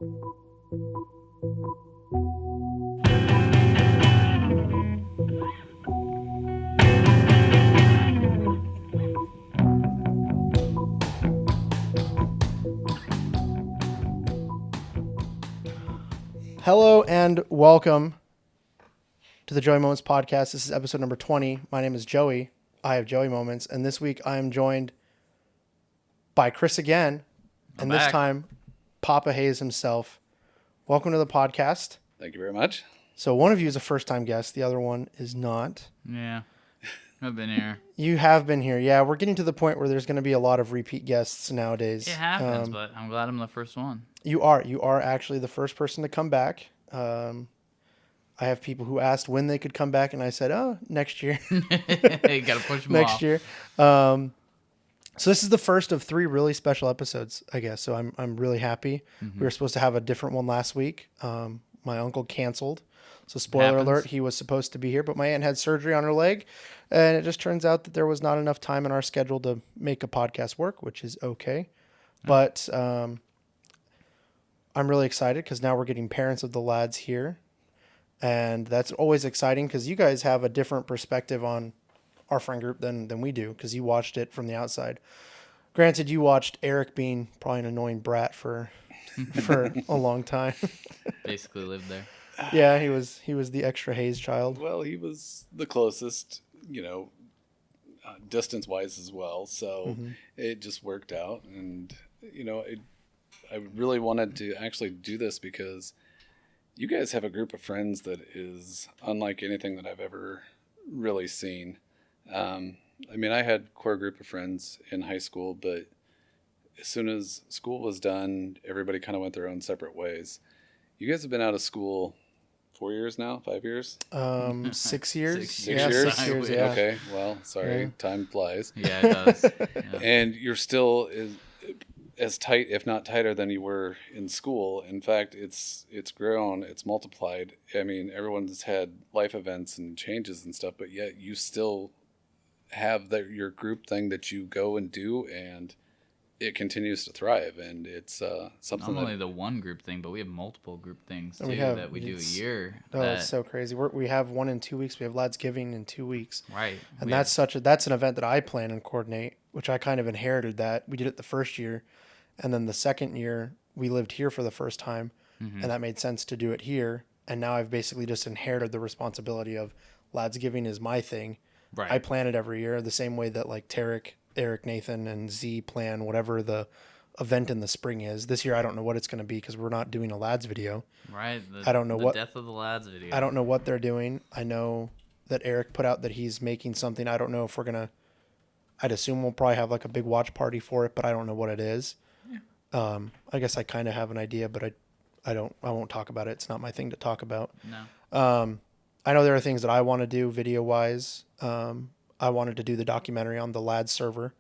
Hello and welcome to the Joey Moments podcast. This is episode number 20. My name is Joey. I have Joey Moments, and this week I am joined by Chris again, and this time Papa Hayes himself. Welcome to the podcast. Thank you very much. So one of you is a first-time guest, the other one is not. Yeah, I've been here. You have been here. Yeah, we're getting to the point where there's going to be a lot of repeat guests nowadays. It happens, but I'm glad I'm the first one. You are actually the first person to come back. I have people who asked when they could come back, and I said, "Oh, next year." You gotta push them next off. year. So this is the first of 3 really special episodes, I guess. So I'm really happy. Mm-hmm. We were supposed to have a different one last week. My uncle canceled. So spoiler alert, he was supposed to be here, but my aunt had surgery on her leg, and it just turns out that there was not enough time in our schedule to make a podcast work, which is okay. But I'm really excited because now we're getting parents of the lads here. And that's always exciting because you guys have a different perspective on our friend group than we do because you watched it from the outside. Granted, you watched Eric being probably an annoying brat for a long time. Basically lived there. Yeah, he was the extra Hayes child. Well, he was the closest, distance-wise as well. So it just worked out. And, I really wanted to actually do this because you guys have a group of friends that is unlike anything that I've ever really seen. I had a core group of friends in high school, but as soon as school was done, everybody kind of went their own separate ways. You guys have been out of school 4 years now, 5 years? 6 years. 6 Yeah, years? 6 years, yeah. Okay, well, sorry, Yeah. time flies. Yeah, it does. Yeah. And you're still as tight, if not tighter, than you were in school. In fact, it's grown, it's multiplied. Everyone's had life events and changes and stuff, but yet you still have your group thing that you go and do, and it continues to thrive. And it's something Not only the one group thing, but we have multiple group things too that we do a year. Oh, it's so crazy. We have one in 2 weeks. We have Ladsgiving in 2 weeks. Right. And that's an event that I plan and coordinate, which I kind of inherited that. We did it the first year. And then the second year, we lived here for the first time, and that made sense to do it here. And now I've basically just inherited the responsibility of Ladsgiving is my thing. Right. I plan it every year the same way that like Tarek, Eric, Nathan, and Z plan whatever the event in the spring is. This year, I don't know what it's going to be because we're not doing a Lads video. Right. I don't know what Death of the Lads video. I don't know what they're doing. I know that Eric put out that he's making something. I don't know if we're going to, I'd assume we'll probably have like a big watch party for it, but I don't know what it is. I guess I kind of have an idea, but I won't talk about it. It's not my thing to talk about. No. I know there are things that I want to do video wise. I wanted to do the documentary on the Lads server.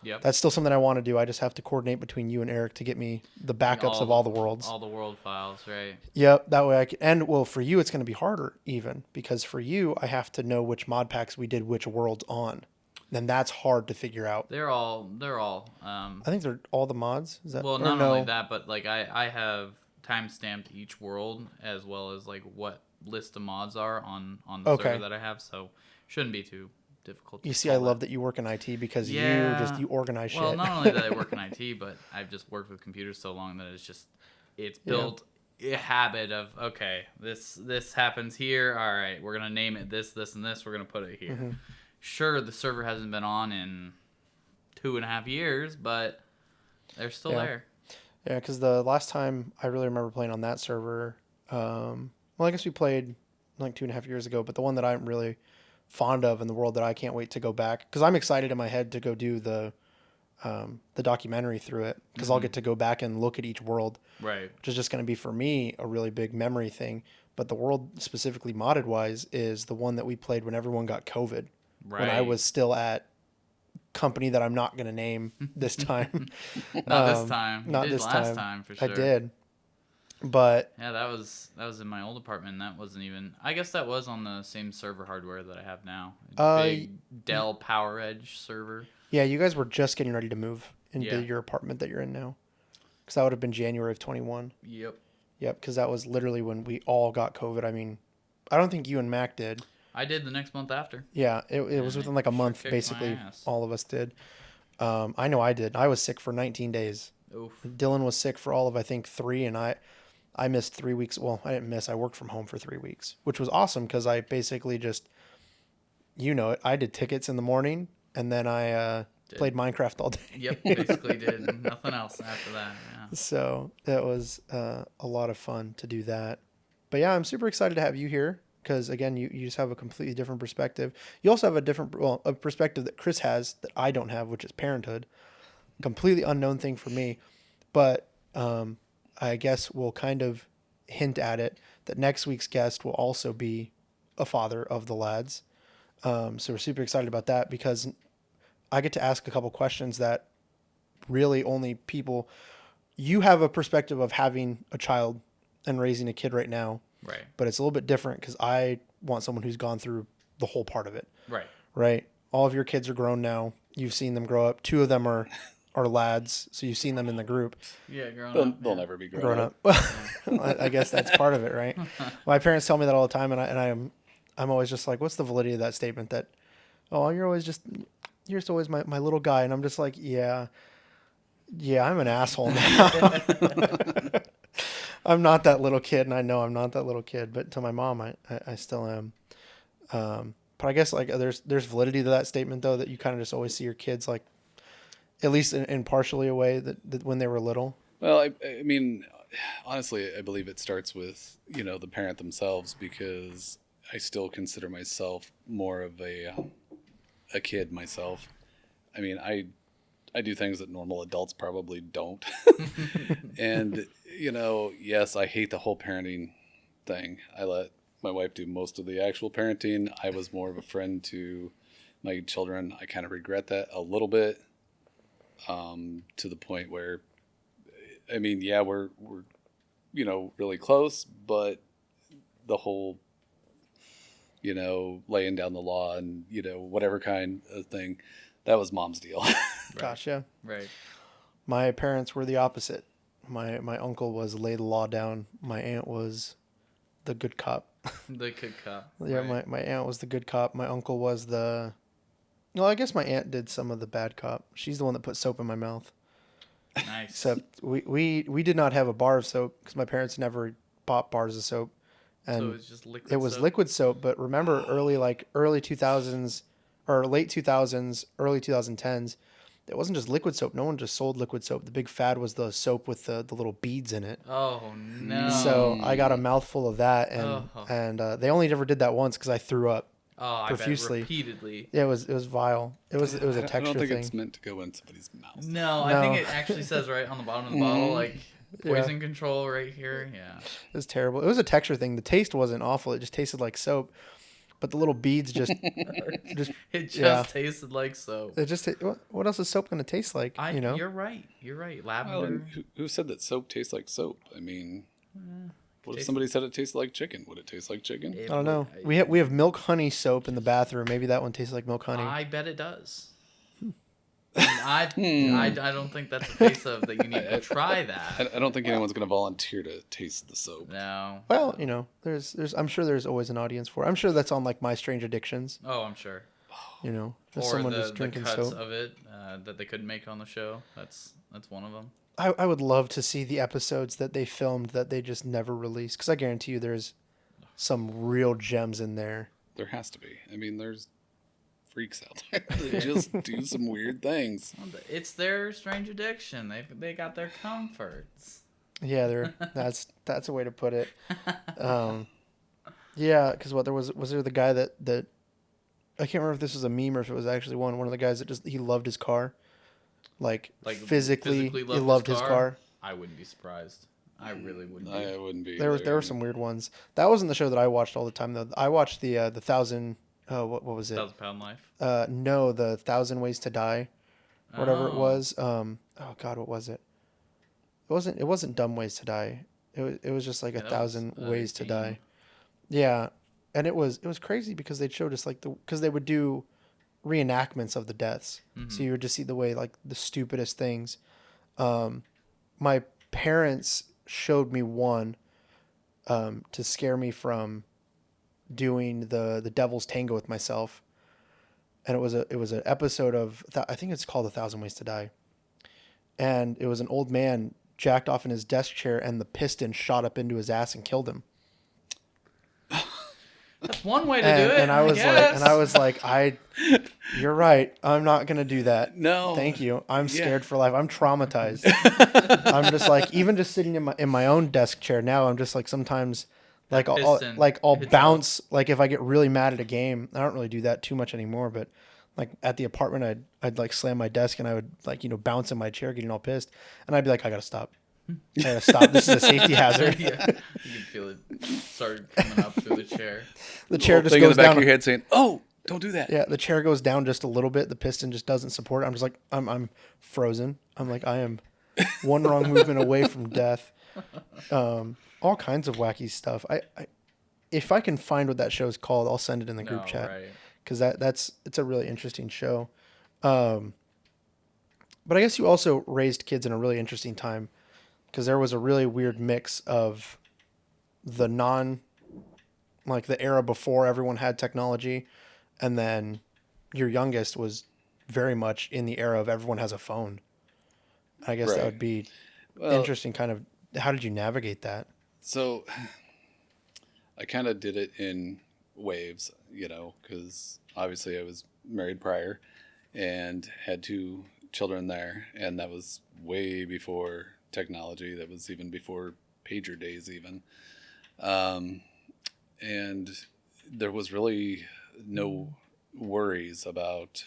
Yep. That's still something I want to do. I just have to coordinate between you and Eric to get me the backups of all the worlds. All the world files, right? Yep. That way I can, and well, for you, it's going to be harder even because for you, I have to know which mod packs we did which worlds on. Then that's hard to figure out. They're all. I think they're all the mods. Is that Well, not only that, but like I have time stamped each world as well as like what list of mods are on the server that I have, so shouldn't be too difficult. You see, I love that you work in IT because you organize shit. Well, not only that I work in IT, but I've just worked with computers so long that it's built a habit of okay, this happens here. All right, we're gonna name it this, and this. We're gonna put it here. Sure, the server hasn't been on in 2.5 years, but they're still there. Yeah, because the last time I really remember playing on that server, well, I guess we played like 2.5 years ago, but the one that I'm really fond of in the world that I can't wait to go back, because I'm excited in my head to go do the documentary through it, because I'll get to go back and look at each world, Right. which is just going to be for me a really big memory thing. But the world specifically modded wise is the one that we played when everyone got COVID. Right. When I was still at company that I'm not going to name this time. Not this time. Not You did this last time for sure. I did. But yeah, that was in my old apartment. That wasn't even. I guess that was on the same server hardware that I have now. Big Dell PowerEdge server. yeah, you guys were just getting ready to move into Yeah. your apartment that you're in now. because that would have been January of 21. Yep. Yep, because that was literally when we all got COVID. I mean, I don't think you and Mac did. I did the next month after. Yeah, it was And within like a sure month, kicked my basically. ass. All of us did. I know I did. I was sick for 19 days. Oof. Dylan was sick for all of, I think, 3, and I missed 3 weeks. Well, I didn't miss. I worked from home for 3 weeks, which was awesome because I basically just, you know it, I did tickets in the morning, and then I played Minecraft all day. Yep, basically did nothing else after that. Yeah. So that was a lot of fun to do that. But yeah, I'm super excited to have you here because, again, you just have a completely different perspective. You also have a perspective that Chris has that I don't have, which is parenthood. Completely unknown thing for me. But I guess we'll kind of hint at it that next week's guest will also be a father of the lads. So we're super excited about that because I get to ask a couple questions that really only people... You have a perspective of having a child and raising a kid right now. Right. But it's a little bit different because I want someone who's gone through the whole part of it. Right. Right? All of your kids are grown now. You've seen them grow up. 2 of them are lads, so you've seen them in the group. Yeah, growing They'll, up. they'll yeah. never be Grown up. I guess that's part of it, right? My parents tell me that all the time, and I'm always just like, what's the validity of that statement? That, oh, you're just always my little guy, and I'm just like, yeah, I'm an asshole now. I'm not that little kid, and I know I'm not that little kid, but to my mom, I still am. But I guess like there's validity to that statement though, that you kind of just always see your kids like, at least in partially a way that when they were little. Well, I mean, honestly, I believe it starts with, the parent themselves, because I still consider myself more of a kid myself. I mean, I do things that normal adults probably don't. And, yes, I hate the whole parenting thing. I let my wife do most of the actual parenting. I was more of a friend to my children. I kind of regret that a little bit, to the point where, I mean, yeah, we're really close, but the whole, laying down the law and, whatever kind of thing, that was mom's deal. Right. Gotcha. Right. My parents were the opposite. My uncle was lay the law down. My aunt was the good cop. The good cop. Yeah, right. my aunt was the good cop. My uncle was the... No, I guess my aunt did some of the bad cop. She's the one that put soap in my mouth. Nice. Except we did not have a bar of soap because my parents never bought bars of soap. And so it's just liquid. it was soap? liquid soap, but remember early 2000s or late 2000s, early 2010s, it wasn't just liquid soap. No one just sold liquid soap. The big fad was the soap with the little beads in it. Oh no. So I got a mouthful of that, and Oh. and they only ever did that once because I threw up. Oh, profusely. I bet repeatedly. Yeah, it was vile. It was a I texture don't think thing. it's meant to go in somebody's mouth. No, I think it actually says right on the bottom of the bottle, like Yeah. poison control right here. Yeah. It was terrible. It was a texture thing. The taste wasn't awful. It just tasted like soap, but the little beads just It just Yeah. tasted like soap. it just what else is soap going to taste like? You're right. You're right. Well, Lavender. and who said that soap tastes like soap? I mean, what if tastes- somebody said it tasted like chicken? Would it taste like chicken? It I don't know. would- We have milk honey soap in the bathroom. Maybe that one tastes like milk honey. I bet it does. I don't think that's a case of that you need to try that. I don't think anyone's going to volunteer to taste the soap. No. Well, there's I'm sure there's always an audience for it. I'm sure that's on like My Strange Addictions. Oh, I'm sure. Just Or someone the just drinking cuts soap. of it that they couldn't make on the show. That's one of them. I would love to see the episodes that they filmed that they just never released, because I guarantee you there's some real gems in there. There has to be. I mean, there's freaks out there that just do some weird things. It's their strange addiction. They got their comforts. Yeah, that's a way to put it. Yeah, because what there was there the guy that I can't remember if this was a meme or if it was actually one of the guys that just he loved his car, like physically he loved his car. I wouldn't be surprised. I really wouldn't. I wouldn't be. There were some weird ones. That wasn't the show that I watched all the time though. I watched the 1,000. What was it? 1,000-Pound Life. No, the 1,000 Ways to Die, whatever it Oh. was. Oh God, what was it? It wasn't Dumb Ways to Die. It was just like Yeah, that 1,000 was, Ways to Dean. Die. Yeah, and it was crazy because they showed us because they would do reenactments of the deaths, so you would just see the way like the stupidest things. My parents showed me one to scare me from doing the Devil's Tango with myself, and it was an episode of I think it's called 1,000 Ways to Die, and it was an old man jacked off in his desk chair, and the piston shot up into his ass and killed him. That's one way to do it. And I was like, you're right. I'm not gonna do that. No, thank you. I'm scared for life. I'm traumatized. I'm just like, even just sitting in my own desk chair now, I'm just like sometimes like I'll bounce. Like if I get really mad at a game, I don't really do that too much anymore, but like at the apartment, I'd like slam my desk and I would like, bounce in my chair getting all pissed, and I'd be like, I gotta stop. This is a safety hazard. Yeah. You can feel it start coming up through the chair. The chair just goes goes in the back down. of your head saying, "Oh, don't do that." Yeah, the chair goes down just a little bit. The piston just doesn't support it. I'm just like, I'm frozen. I'm like, I am one wrong movement away from death. All kinds of wacky stuff. I if I can find what that show is called, I'll send it in the group chat, because it's a really interesting show. But I guess you also raised kids in a really interesting time, because there was a really weird mix of the the era before everyone had technology, and then your youngest was very much in the era of everyone has a phone. I guess that would be interesting. Kind of, how did you navigate that? So I kind of did it in waves, because obviously I was married prior and had 2 children there, and that was way before technology. That was even before pager days even. And there was really no worries about,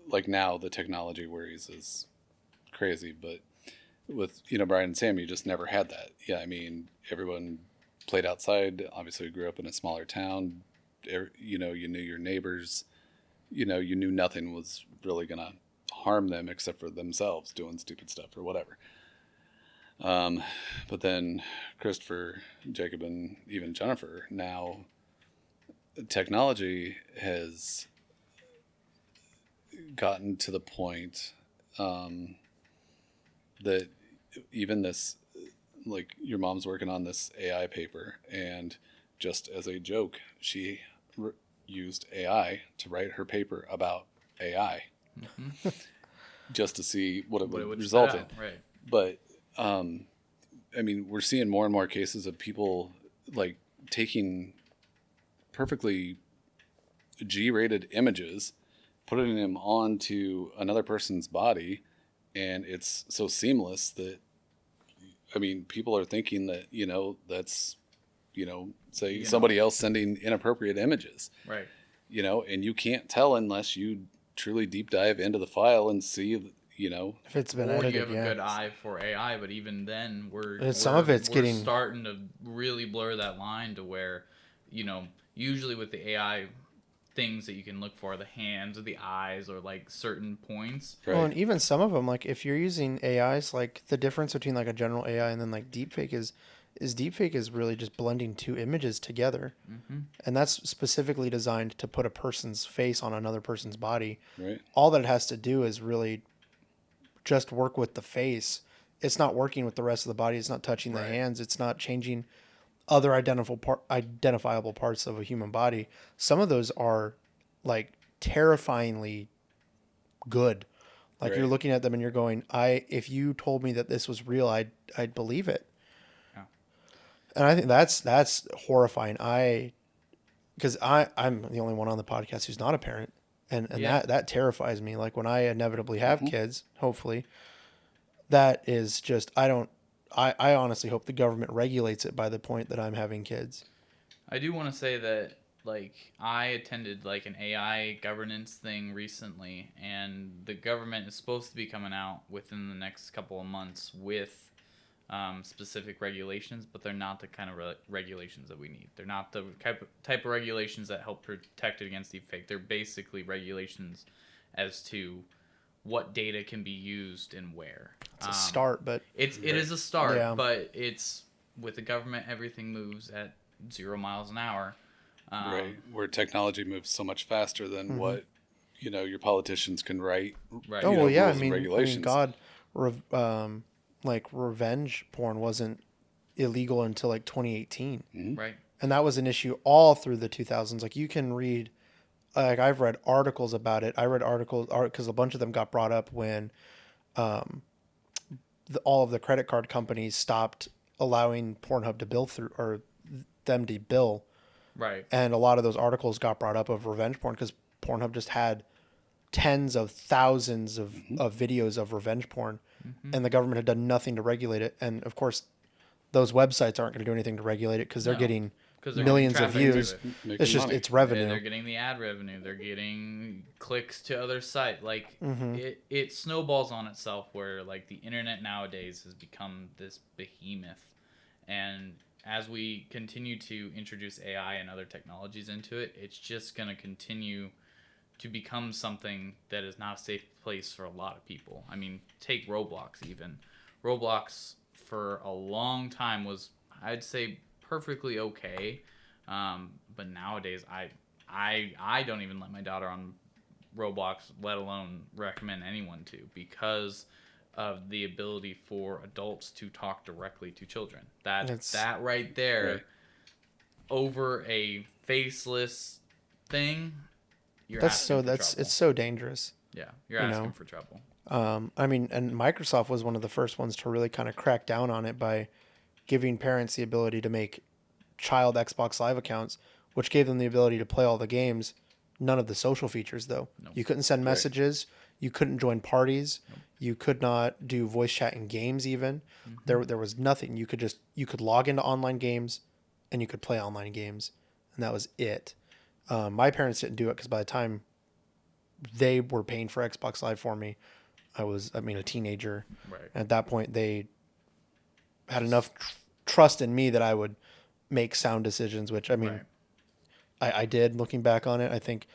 like now the technology worries is crazy, but with, Brian and Sam, you just never had that. Yeah. I mean, everyone played outside. Obviously we grew up in a smaller town. You knew your neighbors, you knew nothing was really going to harm them except for themselves doing stupid stuff or whatever. But then Christopher, Jacob, and even Jennifer, now technology has gotten to the point that even this, like your mom's working on this AI paper, and just as a joke, she used AI to write her paper about AI, just to see what it would result in. Right. But I mean, we're seeing more and more cases of people like taking perfectly G-rated images, putting them onto another person's body, and it's so seamless that, I mean, people are thinking that, that's, say somebody else sending inappropriate images. Right. And you can't tell unless you truly deep dive into the file and see, if it's been or edited. you have a good eye for AI, but even then we're getting starting to really blur that line to where, usually with the AI things that you can look for, the hands or the eyes or like certain points. Right. Well, and even some of them, like if you're using AIs, like the difference between like a general AI and then like deepfake is deepfake is really just blending 2 images together. Mm-hmm. And that's specifically designed to put a person's face on another person's body. Right. All that it has to do is really just work with the face. It's not working with the rest of the body. It's not touching the hands. It's not changing other identifiable parts of a human body. Some of those are like terrifyingly good. Like you're looking at them and you're going, if you told me that this was real, I'd believe it. Yeah. And I think that's horrifying. Because I'm the only one on the podcast who's not a parent. And that terrifies me. Like when I inevitably have kids, hopefully, that is just, I honestly hope the government regulates it by the point that I'm having kids. I do want to say that, like, I attended like an AI governance thing recently, and the government is supposed to be coming out within the next couple of months with specific regulations, but they're not the kind of regulations that we need. They're not the type of regulations that help protect it against deepfake. They're basically regulations as to what data can be used and where. It's a start, but it is a start, Yeah. but it's with the government, everything moves at 0 miles an hour. Right. Where technology moves so much faster than what, your politicians can write. Right. Oh, well, yeah. rules and regulations. God, like revenge porn wasn't illegal until like 2018. Right. And that was an issue all through the 2000s. Like you can read, like I've read articles about it. I read articles because a bunch of them got brought up when all of the credit card companies stopped allowing Pornhub to bill through, or them to bill. Right. And a lot of those articles got brought up of revenge porn because Pornhub just had tens of thousands of videos of revenge porn, and the government had done nothing to regulate it. And of course, those websites aren't going to do anything to regulate it because they're No, getting 'cause they're millions getting of traffic views. to it. Making It's just money. it's revenue. They're getting the ad revenue. They're getting clicks to other sites. Like Mm-hmm. it snowballs on itself. Where like the internet nowadays has become this behemoth, and as we continue to introduce AI and other technologies into it, it's just gonna continue to become something that is not a safe place for a lot of people. I mean, take Roblox even. Roblox for a long time was, I'd say, perfectly okay. But nowadays, I don't even let my daughter on Roblox, let alone recommend anyone to, because of the ability for adults to talk directly to children. That right there, Right. over a faceless thing, you're That's asking for that's trouble. it's so dangerous. Yeah, you're you asking know. for trouble. I mean, and Microsoft was one of the first ones to really kind of crack down on it by giving parents the ability to make child Xbox Live accounts, which gave them the ability to play all the games. None of the social features, though. No. You couldn't send Right. messages. You couldn't join parties. You could not do voice chat in games. Even there was nothing. You could log into online games, and you could play online games, and that was it. My parents didn't do it because by the time they were paying for Xbox Live for me, I was a teenager. Right. At that point, they had enough trust in me that I would make sound decisions, which Right. I did. Looking back on it, I think,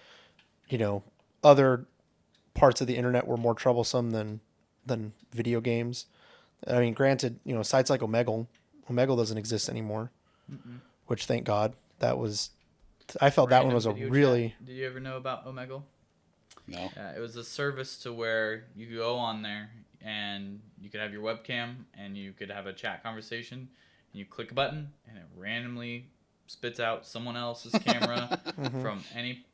other parts of the internet were more troublesome than video games. I mean, granted, sites like Omegle doesn't exist anymore, which thank God. I felt that one Random was a video really chat. Did you ever know about Omegle? No. It was a service to where you could go on there and you could have your webcam and you could have a chat conversation, and you click a button and it randomly spits out someone else's camera from any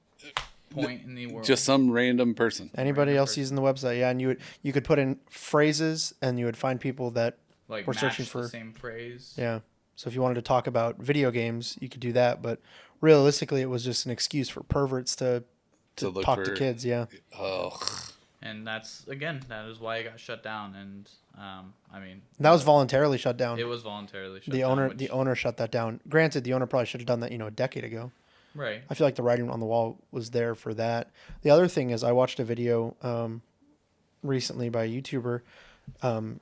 point in the world. Just some random person. anybody random else person. using the website. Yeah, and you could put in phrases and you would find people that like we're match searching the for- same phrase. yeah. So if you wanted to talk about video games, you could do that, but realistically, it was just an excuse for perverts to To look talk to for- kids. Yeah. Oh, And that is why it got shut down. And I mean, And that was voluntarily shut down. it was voluntarily shut the down. owner which- the owner shut that down. Granted, the owner probably should have done that a decade ago. right. I feel like the writing on the wall was there for that. The other thing is, I watched a video recently by a YouTuber.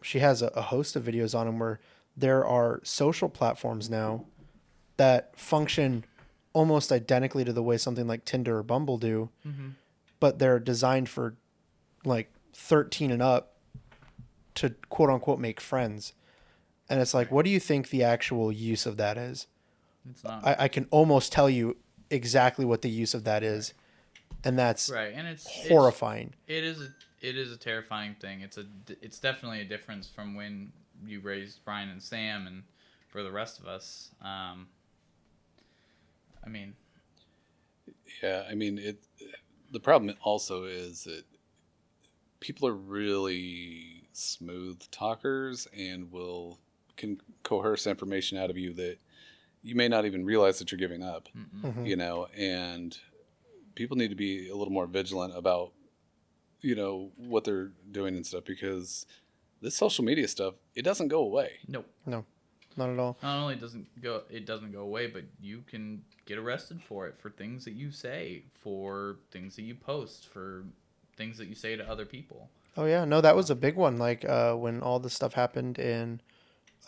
She has a host of videos on them where there are social platforms now that function almost identically to the way something like Tinder or Bumble do, but they're designed for like 13 and up to quote unquote make friends. And it's like, what do you think the actual use of that is? It's not I can almost tell you exactly what the use of that is, and that's right, and it's horrifying. It is a terrifying thing. It's definitely a difference from when you raised Brian and Sam, and for the rest of us. I mean, yeah. I mean, the problem also is that people are really smooth talkers and can coerce information out of you that you may not even realize that you're giving up. And people need to be a little more vigilant about what they're doing and stuff, because this social media stuff, it doesn't go away. nope. No, not at all. Not only doesn't go away, but you can get arrested for it, for things that you say, for things that you post, for things that you say to other people. Oh yeah, no, that was a big one. Like when all this stuff happened in,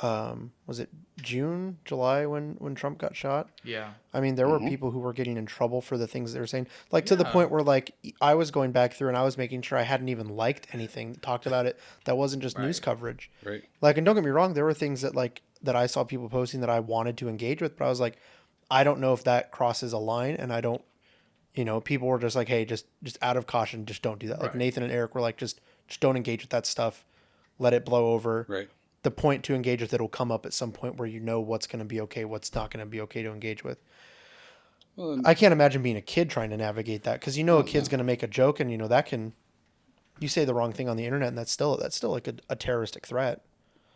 was it June, July when Trump got shot? Yeah. I mean, there were people who were getting in trouble for the things they were saying, like to the Yeah. point where like I was going back through and I was making sure I hadn't even liked anything that talked about it that wasn't just news Right. coverage. Right. Like, and don't get me wrong, there were things that I saw people posting that I wanted to engage with, but I was like, I don't know if that crosses a line, and I don't, people were just like, hey, just out of caution, just don't do that. Like Right. Nathan and Eric were like, just don't engage with that stuff. let it blow over. Right. The point to engage with it will come up at some point where you know what's going to be okay, what's not going to be okay to engage with. Well, I can't imagine being a kid trying to navigate that, because a kid's no. going to make a joke, and that can, you say the wrong thing on the internet, and that's still like a terroristic threat.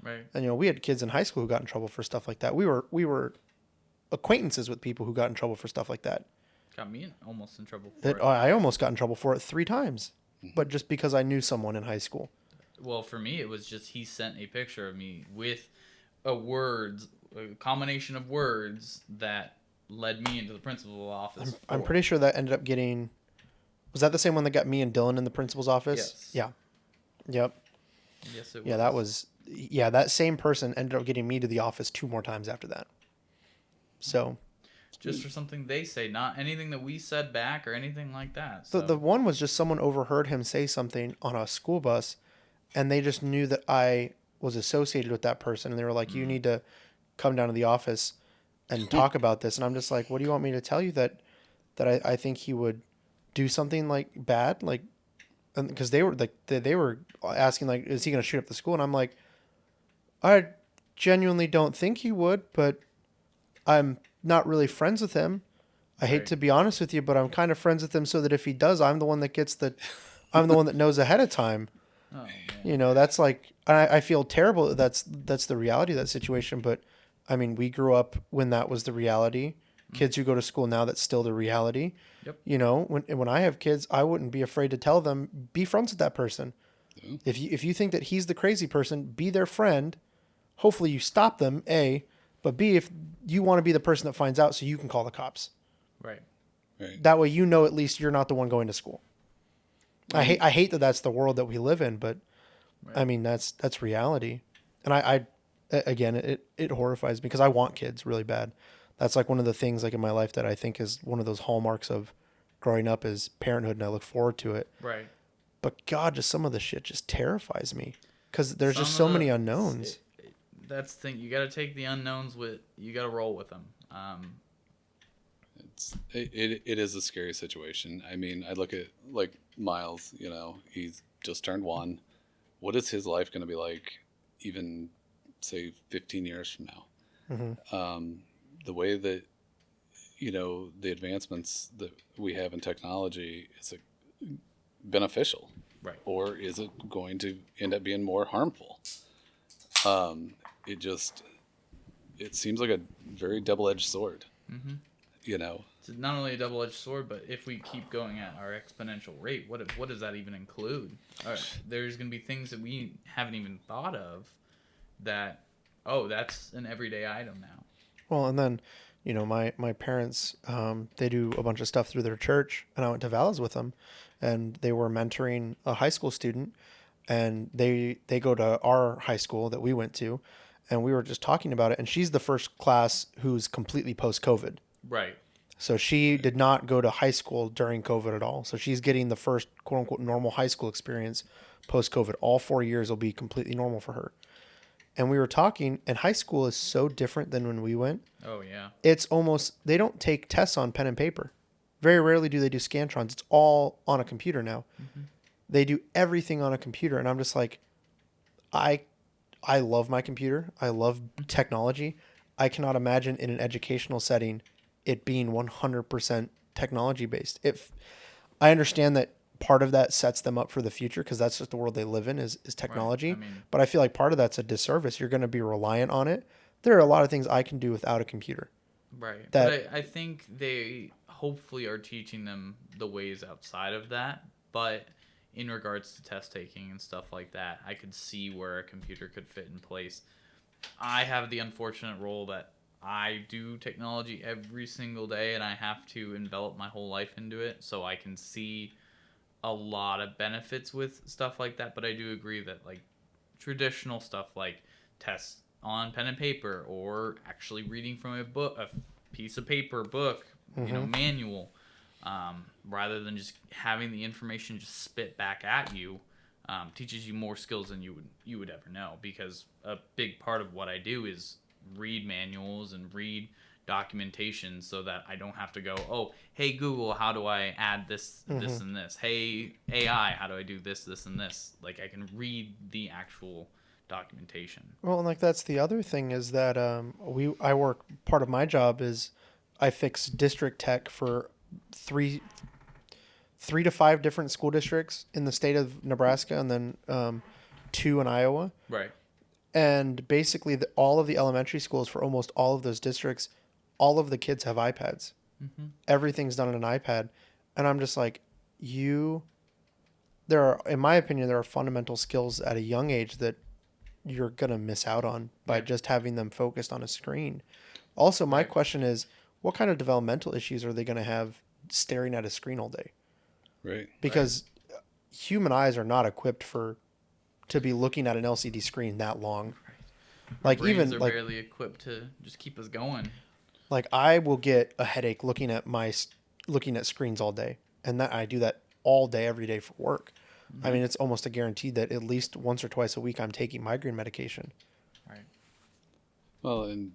Right. And we had kids in high school who got in trouble for stuff like that. We were acquaintances with people who got in trouble for stuff like that. Got me almost in trouble for it. I almost got in trouble for it 3 times, but just because I knew someone in high school. Well, for me, it was just he sent a picture of me with a combination of words that led me into the principal's office. I'm pretty sure that ended up getting. Was that the same one that got me and Dylan in the principal's office? Yes. Yeah. Yep. Yes, it was. Yeah, that was. Yeah, that same person ended up getting me to the office 2 more times after that. So. Just for something they say, not anything that we said back or anything like that. So. The one was just someone overheard him say something on a school bus, and they just knew that I was associated with that person, and they were like, "You need to come down to the office and talk about this." And I'm just like, "What do you want me to tell you that I think he would do something like bad, like?" Because they were like they were asking like, "Is he going to shoot up the school?" And I'm like, "I genuinely don't think he would, but I'm not really friends with him. I hate Right. to be honest with you, but I'm kind of friends with him so that if he does, I'm the one I'm the one that knows ahead of time." Oh, man. That's like, I feel terrible. That's the reality of that situation. But I mean, we grew up when that was the reality. Kids who go to school now, that's still the reality. Yep. When I have kids, I wouldn't be afraid to tell them, be friends with that person. Yeah. If you think that he's the crazy person, be their friend. Hopefully you stop them, A, but B, if you want to be the person that finds out so you can call the cops. Right. Right. That way at least you're not the one going to school. I hate that that's the world that we live in, but Right. I mean that's reality. And I again it horrifies me because I want kids really bad. That's like one of the things like in my life that I think is one of those hallmarks of growing up is parenthood, and I look forward to it. Right. But God, just some of the shit just terrifies me because there's just Some so of many the- unknowns. That's the thing. You got to take the unknowns you got to roll with them. It is a scary situation. I mean, I look at like Miles, he's just turned 1. What is his life going to be like even say 15 years from now? Mm-hmm. The way that, the advancements that we have in technology, is it beneficial? Right. Or is it going to end up being more harmful? It seems like a very double-edged sword. Mm-hmm. It's It's not only a double-edged sword, but if we keep going at our exponential rate, what does that even include? There's going to be things that we haven't even thought of that, that's an everyday item now. Well, and then, my parents, they do a bunch of stuff through their church, and I went to Val's with them, and they were mentoring a high school student, and they go to our high school that we went to, and we were just talking about it, and she's the first class who's completely post-COVID. Right. So she did not go to high school during COVID at all. So she's getting the first quote unquote normal high school experience post-COVID. All 4 years will be completely normal for her. And we were talking, and high school is so different than when we went. Oh, yeah. It's almost, they don't take tests on pen and paper. Very rarely do they do Scantrons. It's all on a computer now. Mm-hmm. They do everything on a computer. And I'm just like, I love my computer. I love technology. I cannot imagine in an educational setting it being 100% technology based. I understand that part of that sets them up for the future because that's just the world they live in is technology. Right. But I feel like part of that's a disservice. You're going to be reliant on it. There are a lot of things I can do without a computer. Right. That- But I think they hopefully are teaching them the ways outside of that. But in regards to test taking and stuff like that, I could see where a computer could fit in place. I have the unfortunate role that I do technology every single day, and I have to envelop my whole life into it, so I can see a lot of benefits with stuff like that. But I do agree that like traditional stuff like tests on pen and paper or actually reading from a piece of paper, book, manual, rather than just having the information just spit back at you, teaches you more skills than you would ever know. Because a big part of what I do is read manuals and read documentation so that I don't have to go, oh, hey Google, how do I add this, this, and this? Hey AI, how do I do this, this, and this? Like I can read the actual documentation. Well, and like that's the other thing is that I work, part of my job is I fix district tech for three to five different school districts in the state of Nebraska, and then 2 in Iowa. Right. And basically, all of the elementary schools for almost all of those districts, all of the kids have iPads. Mm-hmm. Everything's done on an iPad, and I'm just like, there are, in my opinion, there are fundamental skills at a young age that you're gonna miss out on by just having them focused on a screen. Also, my question is, what kind of developmental issues are they gonna have staring at a screen all day? Right. Because human eyes are not equipped to be looking at an LCD screen that long. Like Brains even are like barely equipped to just keep us going. like I will get a headache looking at screens all day, and that I do that all day every day for work. I mean, it's almost a guarantee that at least once or twice a week I'm taking migraine medication. Right. Well, and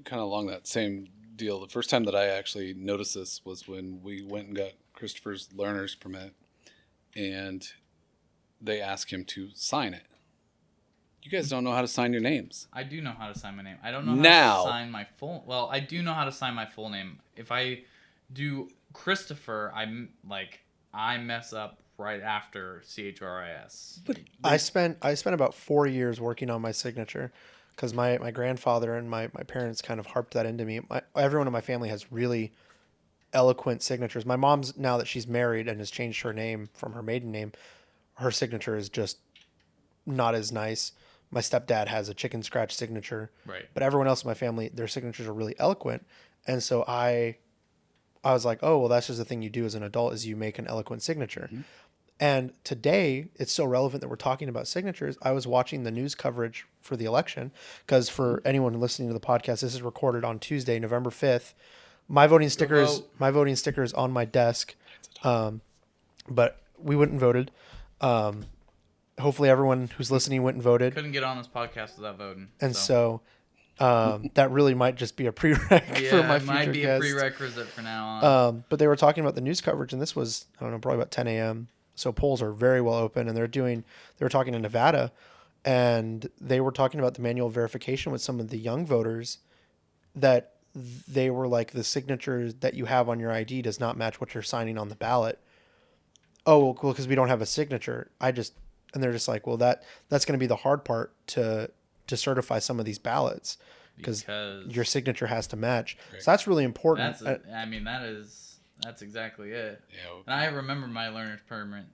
kind of along that same deal, the first time that I actually noticed this was when we went and got Christopher's learner's permit, and they asked him to sign it. You guys don't know how to sign your names. I do know how to sign my name. I don't know how to sign my full. Well, I do know how to sign my full name. If I do Christopher, I mess up right after CHRIS. I spent about 4 years working on my signature because my grandfather and my parents kind of harped that into me. Everyone in my family has really eloquent signatures. My mom's, now that she's married and has changed her name from her maiden name, her signature is just not as nice. My stepdad has a chicken scratch signature. Right. But everyone else in my family, their signatures are really eloquent. And so I was like, oh, well, that's just the thing you do as an adult is you make an eloquent signature. Mm-hmm. And today, it's so relevant that we're talking about signatures. I was watching the news coverage for the election because for anyone listening to the podcast, this is recorded on Tuesday, November 5th. My voting sticker is on my desk, but we went and voted. Hopefully, everyone who's listening went and voted. Couldn't get on this podcast without voting. And so that really might just be a prereq for my future guest. Yeah, it might be a prerequisite for now on. But they were talking about the news coverage, and this was, I don't know, probably about 10 a.m. So polls are very well open, and they were talking in Nevada, and they were talking about the manual verification with some of the young voters that they were like, the signature that you have on your ID does not match what you're signing on the ballot. Oh, well, cool, because we don't have a signature. And they're just like, well, that's going to be the hard part to certify some of these ballots because your signature has to match. Right. So that's really important. That's exactly it. Yeah. And I remember my learner's permit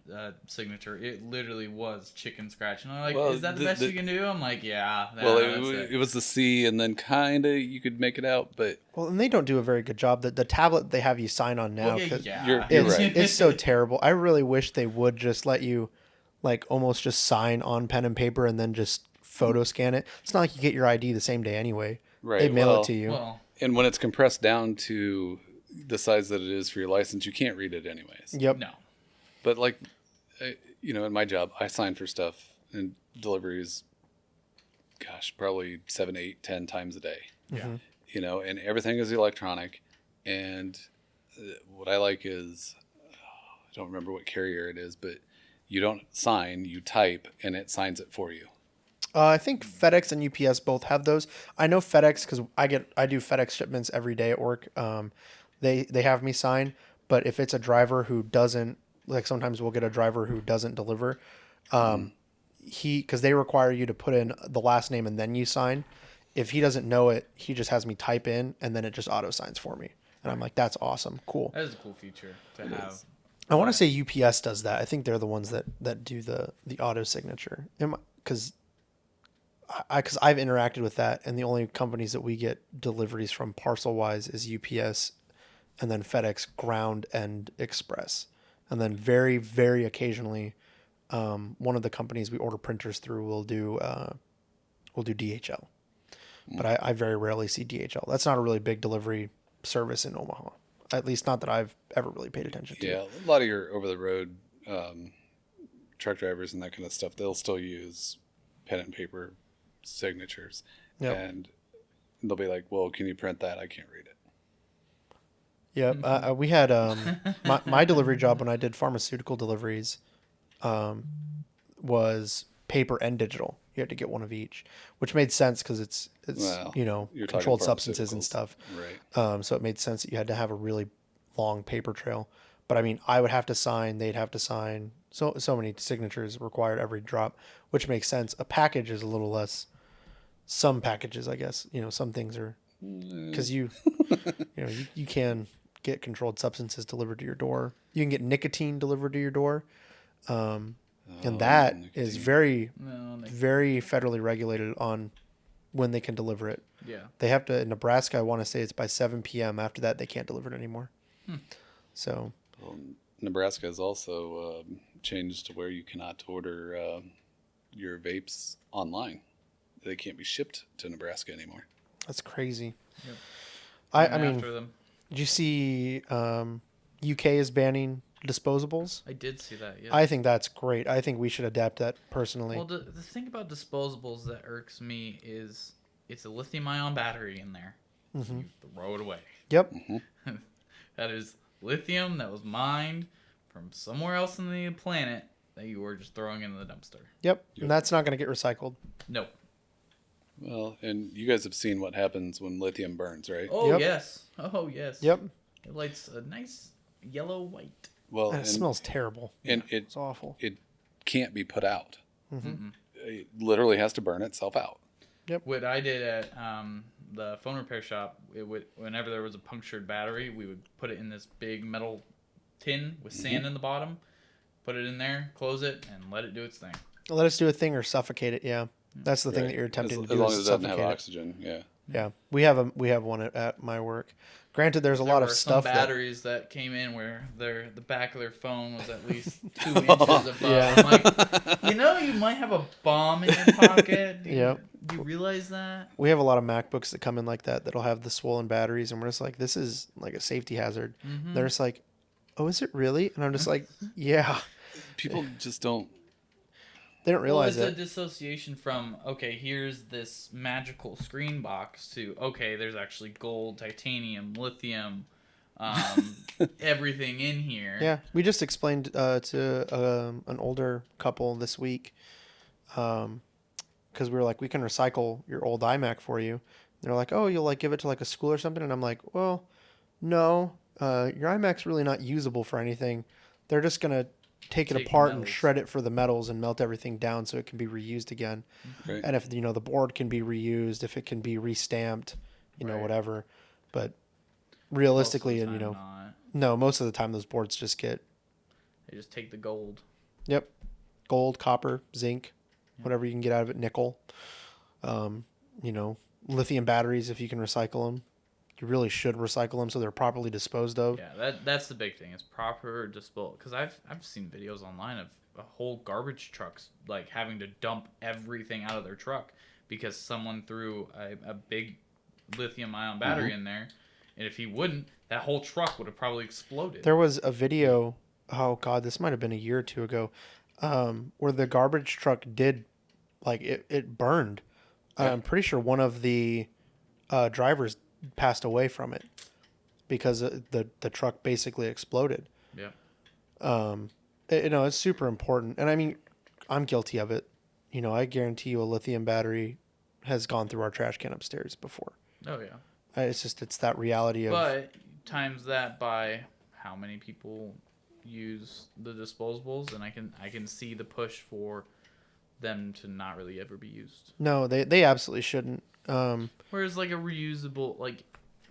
signature. It literally was chicken scratch. And I'm like, is that the best you can do? I'm like, yeah. Well, it was the C, and then kind of you could make it out, but... Well, and they don't do a very good job. The tablet they have you sign on now, you're right. It's so terrible. I really wish they would just let you, like, almost just sign on pen and paper and then just photo scan it. It's not like you get your ID the same day anyway. Right. They mail it to you. And when it's compressed down to the size that it is for your license, you can't read it anyways. Yep. No. But like, in my job, I sign for stuff and deliveries, probably 7, 8, 10 times a day. Yeah. And everything is electronic. And what I like is, I don't remember what carrier it is, but you don't sign, you type, and it signs it for you. I think FedEx and UPS both have those. I know FedEx because I do FedEx shipments every day at work. They have me sign, but if it's a driver who doesn't, like sometimes we'll get a driver who doesn't deliver, because they require you to put in the last name and then you sign. If he doesn't know it, he just has me type in and then it just auto signs for me. And I'm like, that's awesome. Cool. That is a cool feature to have. I want to say UPS does that. I think they're the ones that do the auto signature. Because I've interacted with that, and the only companies that we get deliveries from parcel wise is UPS, and then FedEx Ground and Express, and then very, very occasionally, one of the companies we order printers through will do DHL, but I very rarely see DHL. That's not a really big delivery service in Omaha, at least not that I've ever really paid attention to. Yeah, a lot of your over the road truck drivers and that kind of stuff, they'll still use pen and paper signatures. Yep. And they'll be like, well, can you print that? I can't read it. Yeah, we had my delivery job when I did pharmaceutical deliveries was paper and digital. You had to get one of each, which made sense because it's Well, you're talking controlled substances and pharmaceuticals. stuff. Right. So it made sense that you had to have a really long paper trail. But I mean, I would have to sign, they'd have to sign. So many signatures required every drop, which makes sense. A package is a little less. Some packages, I guess, some things are because you can get controlled substances delivered to your door. You can get nicotine delivered to your door, and that is nicotine. very, No, very federally regulated on when they can deliver it. yeah. They have to in Nebraska. I want to say it's by 7 p.m. After that, they can't deliver it anymore. So Well, Nebraska has also changed to where you cannot order your vapes online. They can't be shipped to Nebraska anymore. that's crazy. Yep. I mean, After them. did you see UK is banning disposables? I did see that. Yeah. I think that's great. I think we should adapt that personally. Well, the thing about disposables that irks me is it's a lithium-ion battery in there. Mm-hmm. You throw it away. Yep. That is lithium that was mined from somewhere else on the planet that you were just throwing in the dumpster. Yep. And that's not going to get recycled. No. Well, and you guys have seen what happens when lithium burns, right? Oh, Yep. yes. Oh, yes. Yep. It lights a nice yellow-white. Well, And it smells terrible. and It's awful. it can't be put out. Mm-hmm. It literally has to burn itself out. What I did at the phone repair shop, whenever there was a punctured battery, we would put it in this big metal tin with sand in the bottom, put it in there, close it, and let it do its thing. Let us do a thing or suffocate it. Yeah. That's the thing that you're attempting to do. As long is as it doesn't have suffocate it. oxygen, yeah. Yeah. We have one at my work. Granted, there's a lot There of were stuff some that batteries that came in where the back of their phone was at least 2 inches above. Yeah. I'm like, you might have a bomb in your pocket. Yep. Do you realize that? we have a lot of MacBooks that come in like that that'll have the swollen batteries, and we're just like, this is like a safety hazard. Mm-hmm. They're just like, oh, is it really? And I'm just like, yeah. People just don't. They don't realize it's a it. dissociation from, okay, here's this magical screen box to, okay, there's actually gold, titanium, lithium, everything in here. Yeah, we just explained to an older couple this week, because we were like, we can recycle your old iMac for you. And they're like, oh, you'll like give it to like a school or something, and I'm like, well, no, your iMac's really not usable for anything. They're just gonna take it Take the apart and metals. shred it for the metals and melt everything down so it can be reused again. Right. And if the board can be reused, if it can be restamped, Right. whatever. But realistically, Most of and the time not. no, most of the time those boards just get They just take the gold. Yep. Gold, copper, zinc, whatever you can get out of it, nickel. Lithium batteries, if you can recycle them. You really should recycle them so they're properly disposed of. Yeah, that's the big thing. Is proper disposal. Because I've seen videos online of whole garbage trucks like having to dump everything out of their truck because someone threw a big lithium-ion battery in there, and if he wouldn't, that whole truck would have probably exploded. There was a video, oh God, this might have been a year or two ago, where the garbage truck did, like, it burned. Yeah. I'm pretty sure one of the drivers passed away from it because the truck basically exploded. Yeah. It's super important. And I mean, I'm guilty of it. I guarantee you a lithium battery has gone through our trash can upstairs before. Oh yeah. It's that reality of, But times that by how many people use the disposables, and I can see the push for them to not really ever be used. no, they absolutely shouldn't. Whereas like reusable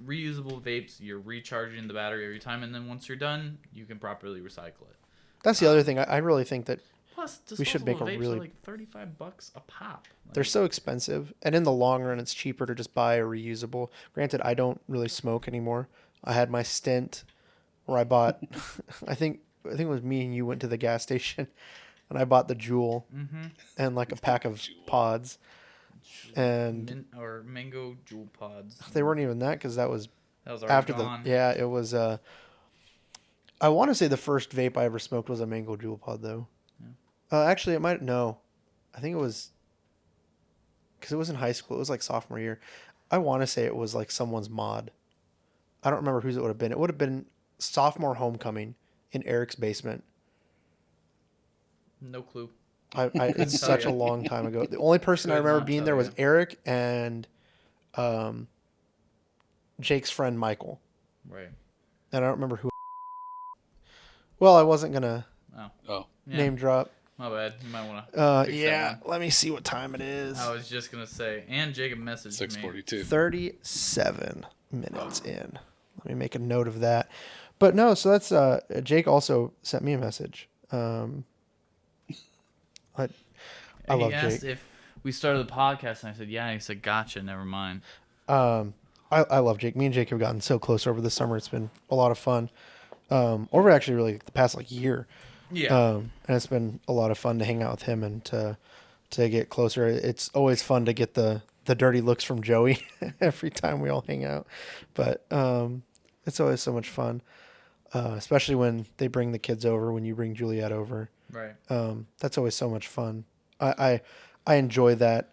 vapes, you're recharging the battery every time, and then once you're done, you can properly recycle it. That's the other thing. I really think that Plus, disposable We should make a vapes really- are like $35 a pop. they're so expensive, and in the long run, it's cheaper to just buy a reusable. Granted, I don't really smoke anymore. I had my stint where I bought, I think it was me and you went to the gas station, and I bought the Juul and like a pack of pods, and Mint or mango jewel pods. they weren't even that because that was That was already after gone. it was I want to say the first vape I ever smoked was a mango jewel pod though. Actually I think it was because it was in high school. It was like sophomore year. I want to say it was like someone's mod. I don't remember whose it would have been. It would have been sophomore homecoming in Eric's basement. No clue. It's tell such ya. a long time ago. The only person I Could remember not being tell there was ya. Eric and Jake's friend Michael. Right. And I don't remember who. Well, I wasn't gonna Oh, Yeah. name drop. My bad. You might want to. Fix that Yeah. one. Let me see what time it is. I was just gonna say, and Jacob messaged 6:42. 37 minutes in. Let me make a note of that. But no, so that's Jake also sent me a message. I me. love He asked Jake. if we started the podcast, and I said, yeah. And he said, gotcha. Never mind. I love Jake. Me and Jake have gotten so close over the summer. It's been a lot of fun. Over actually really the past like year. Yeah. And it's been a lot of fun to hang out with him and to get closer. It's always fun to get the dirty looks from Joey every time we all hang out. But it's always so much fun, especially when they bring the kids over, when you bring Juliet over. Right. That's always so much fun. I enjoy that.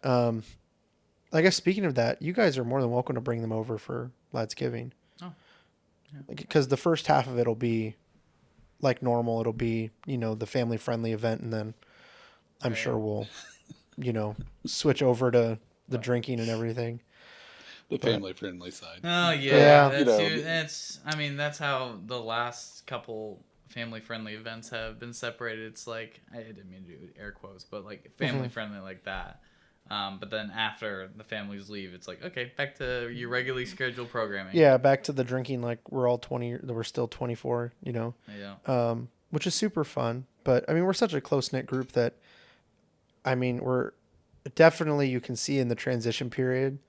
I guess speaking of that, you guys are more than welcome to bring them over for Ladsgiving. Oh, yeah. Because the first half of it will be like normal. It'll be, the family friendly event. And then I'm Right. sure we'll, switch over to the drinking and everything. the family-friendly side. Oh Yeah. That's I mean, that's how the last couple family-friendly events have been separated. It's like, I didn't mean to do air quotes, but like family-friendly like that. But then after the families leave, it's like, okay, back to your regularly scheduled programming. Yeah. Back to the drinking. Like we're all 20, we're still 24, Yeah. which is super fun. But I mean, we're such a close knit group that, I mean, we're definitely, you can see in the transition period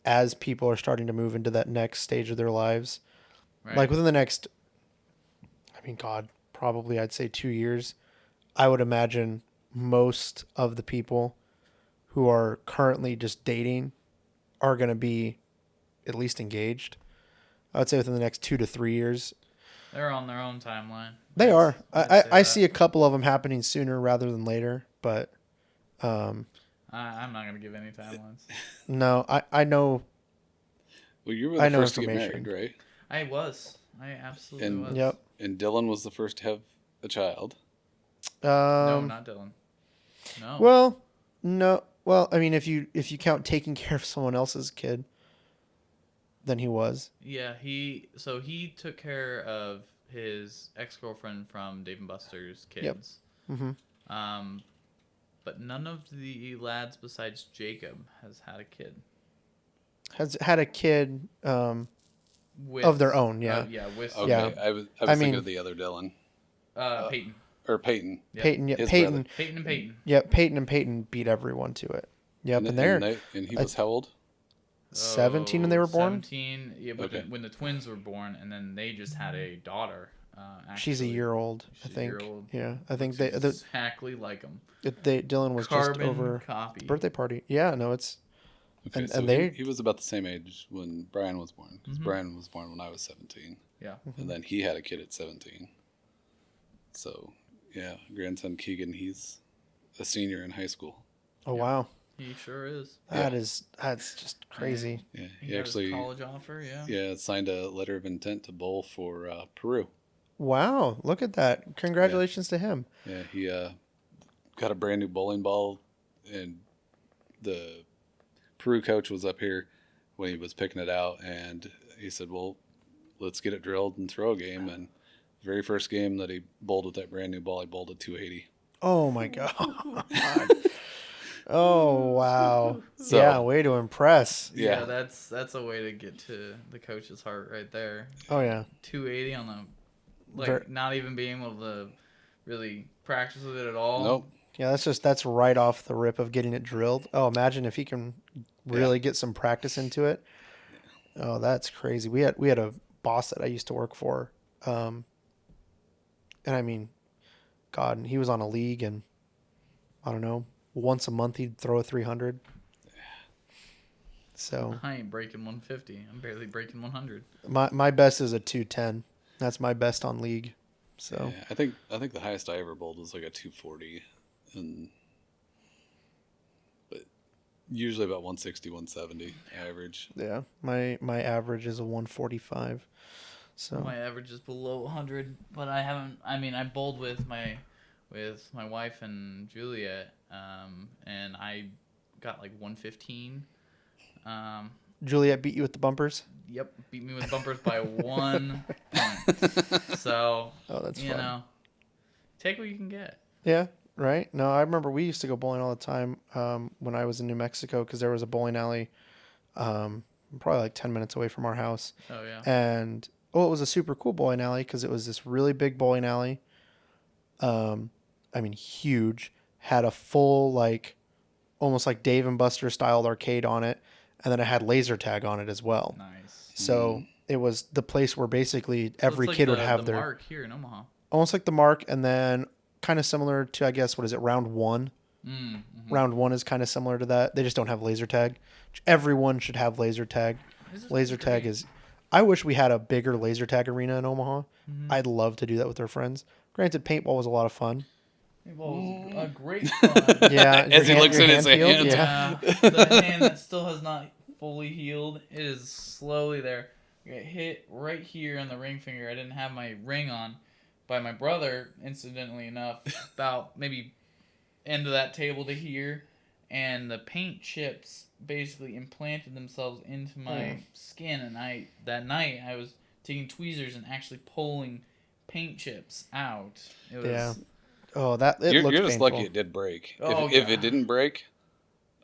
as people are starting to move into that next stage of their lives, Right. like within the next, I mean, God, probably I'd say 2 years, I would imagine most of the people who are currently just dating are going to be at least engaged. I would say within the next 2 to 3 years. They're on their own timeline. They are. I'd say I that. see a couple of them happening sooner rather than later, but I'm not gonna give any timelines. no, I know. Well, you were I the know first to get information. married, right? I absolutely And- was. Yep. And Dylan was the first to have a child. No, not Dylan. No. Well, no. Well, I mean, if you count taking care of someone else's kid, then he was. Yeah, he took care of his ex-girlfriend from Dave and Buster's kids. Yep. Mm-hmm. But none of the lads besides Jacob has had a kid. Has had a kid With, of their own. Yeah. yeah, with Okay, Yeah. I was I thinking mean- of the other Dylan Peyton. or Peyton. Yep. Peyton. Yeah, His Peyton. brother. Peyton and Peyton. Yep. Peyton and Peyton beat everyone to it. Yep. And they're and he was how old? 17 when they were born. 17. Yeah, but Okay. when the twins were born, and then they just had a daughter. She's a actually. year old, I She's a think. year old. Yeah, I think Looks exactly like him. Dylan was Carbon just over copy. birthday party. Yeah, no, it's Okay, And- so and they- he was about the same age when Brian was born. 'Cause Mhm. Brian was born when I was 17, Yeah. and then he had a kid at 17. So, yeah, grandson Keegan, he's a senior in high school. oh Yeah. wow, He sure is. that's just crazy. Yeah, He he got actually his college offer. Yeah. yeah signed a letter of intent to bowl for Peru. Wow, look at that! Congratulations to him. Yeah, he got a brand new bowling ball, and the Peru coach was up here when he was picking it out, and he said, "Well, let's get it drilled and throw a game." And very first game that he bowled with that brand new ball, he bowled a 280. Oh my god. Oh wow. So- yeah, way to impress. Yeah, Yeah. that's a way to get to the coach's heart right there. Oh yeah. 280 on the, like, Ver- not even being able to really practice with it at all. Nope. Yeah, that's right off the rip of getting it drilled. Oh, imagine if he can really get some practice into it. Oh, that's crazy. We had a boss that I used to work for, and I mean, God, and he was on a league, and I don't know, once a month he'd throw a 300. So I ain't breaking 150. I'm barely breaking 100. my best is a 210. That's my best on league. So Yeah, I think the highest I ever bowled was like a 240, and but Usually about 160, 170 average. Yeah, my average is a 145. So My average is below 100, but I haven't. I mean, I bowled with my wife and Juliet, and I got like 115. Juliet beat you with the bumpers. Yep, beat me with bumpers by 1 point. So, Oh, that's you fun. know, take what you can get. Yeah, right. No, I remember we used to go bowling all the time when I was in New Mexico because there was a bowling alley, probably like 10 minutes away from our house. Oh yeah. And it was a super cool bowling alley because it was this really big bowling alley. I mean, huge. Had a full like, almost like Dave and Buster styled arcade on it, and then it had laser tag on it as well. Nice. So it was the place where basically every it's like kid would the have their mark here in Omaha. almost like the mark, and then kind of similar to, I guess, what is it, round one? Round one is kind of similar to that. They just don't have laser tag. Everyone should have laser tag. Laser tag is. I wish we had a bigger laser tag arena in Omaha. I'd love to do that with our friends. Granted, paintball was a lot of fun. Paintball was a great fun. Yeah, As he your looks at his healed? hands. Yeah. The hand that still has not fully healed, it is slowly there. I got hit right here on the ring finger. I didn't have my ring on by my brother, incidentally enough, about maybe end of that table to here, and the paint chips basically implanted themselves into my skin. And that night I was taking tweezers and actually pulling paint chips out. It was, Yeah. Oh, that it You're looks just painful. lucky it did break. Oh, If yeah. it didn't break,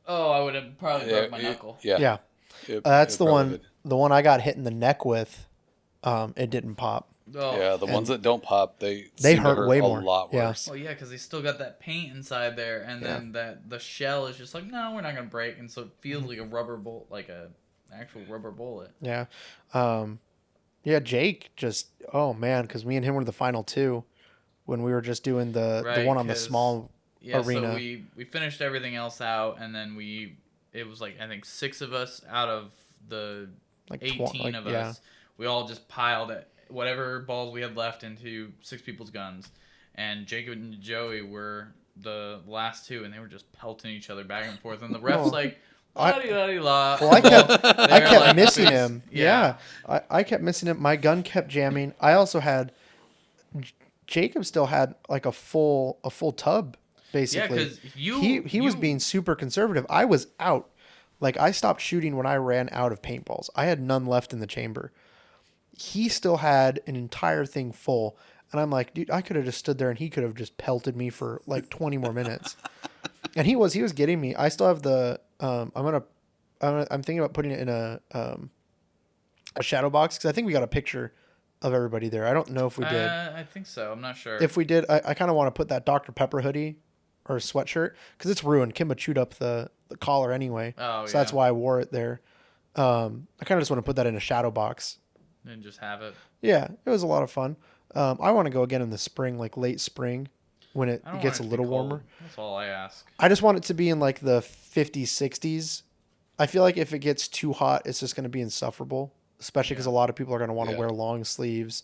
Oh, I would have probably broke my it- knuckle. Yeah. Yeah, that's the one. The one I got hit in the neck with. It didn't pop. Oh. Yeah, the ones that don't pop, they They seem to hurt way more. a lot Yeah. worse. Well, yeah, because they still got that paint inside there, and then the shell is just like, no, we're not gonna break, and so it feels like a rubber bullet, like a actual rubber bullet. Yeah. Yeah, Jake just, oh man, because me and him were the final two when we were just doing the Right, one on the 'cause- small Yeah, arena. so we finished everything else out, and then it was like I think 6 of us out of the Like 18 of yeah. us. We all just piled whatever balls we had left into 6 people's guns, and Jacob and Joey were the last 2, and they were just pelting each other back and forth, and the ref's Oh. like, I- la-di-la-di-la. Well, I They're kept like, missing please- him. Yeah. I kept missing him. My gun kept jamming. I also had Jacob still had like a full tub basically. Yeah, because he was being super conservative. I was out. Like I stopped shooting when I ran out of paintballs. I had none left in the chamber. He still had an entire thing full, and I'm like, dude, I could have just stood there and he could have just pelted me for like 20 more minutes. And he was getting me. I still have the I'm thinking about putting it in a shadow box because I think we got a picture of everybody there. I don't know if we did. I think so. I'm not sure. If we did, I kind of want to put that Dr. Pepper hoodie or sweatshirt because it's ruined. Kimba chewed up the collar anyway. Oh, so that's yeah. why I wore it there. I kind of just want to put that in a shadow box. And just have it. Yeah, it was a lot of fun. I want to go again in the spring, like late spring, when it I don't gets a want it to be little cold. warmer. That's all I ask. I just want it to be in like the 50s, 60s. I feel like if it gets too hot, it's just going to be insufferable, especially because a lot of people are going to want to Yeah. wear long sleeves.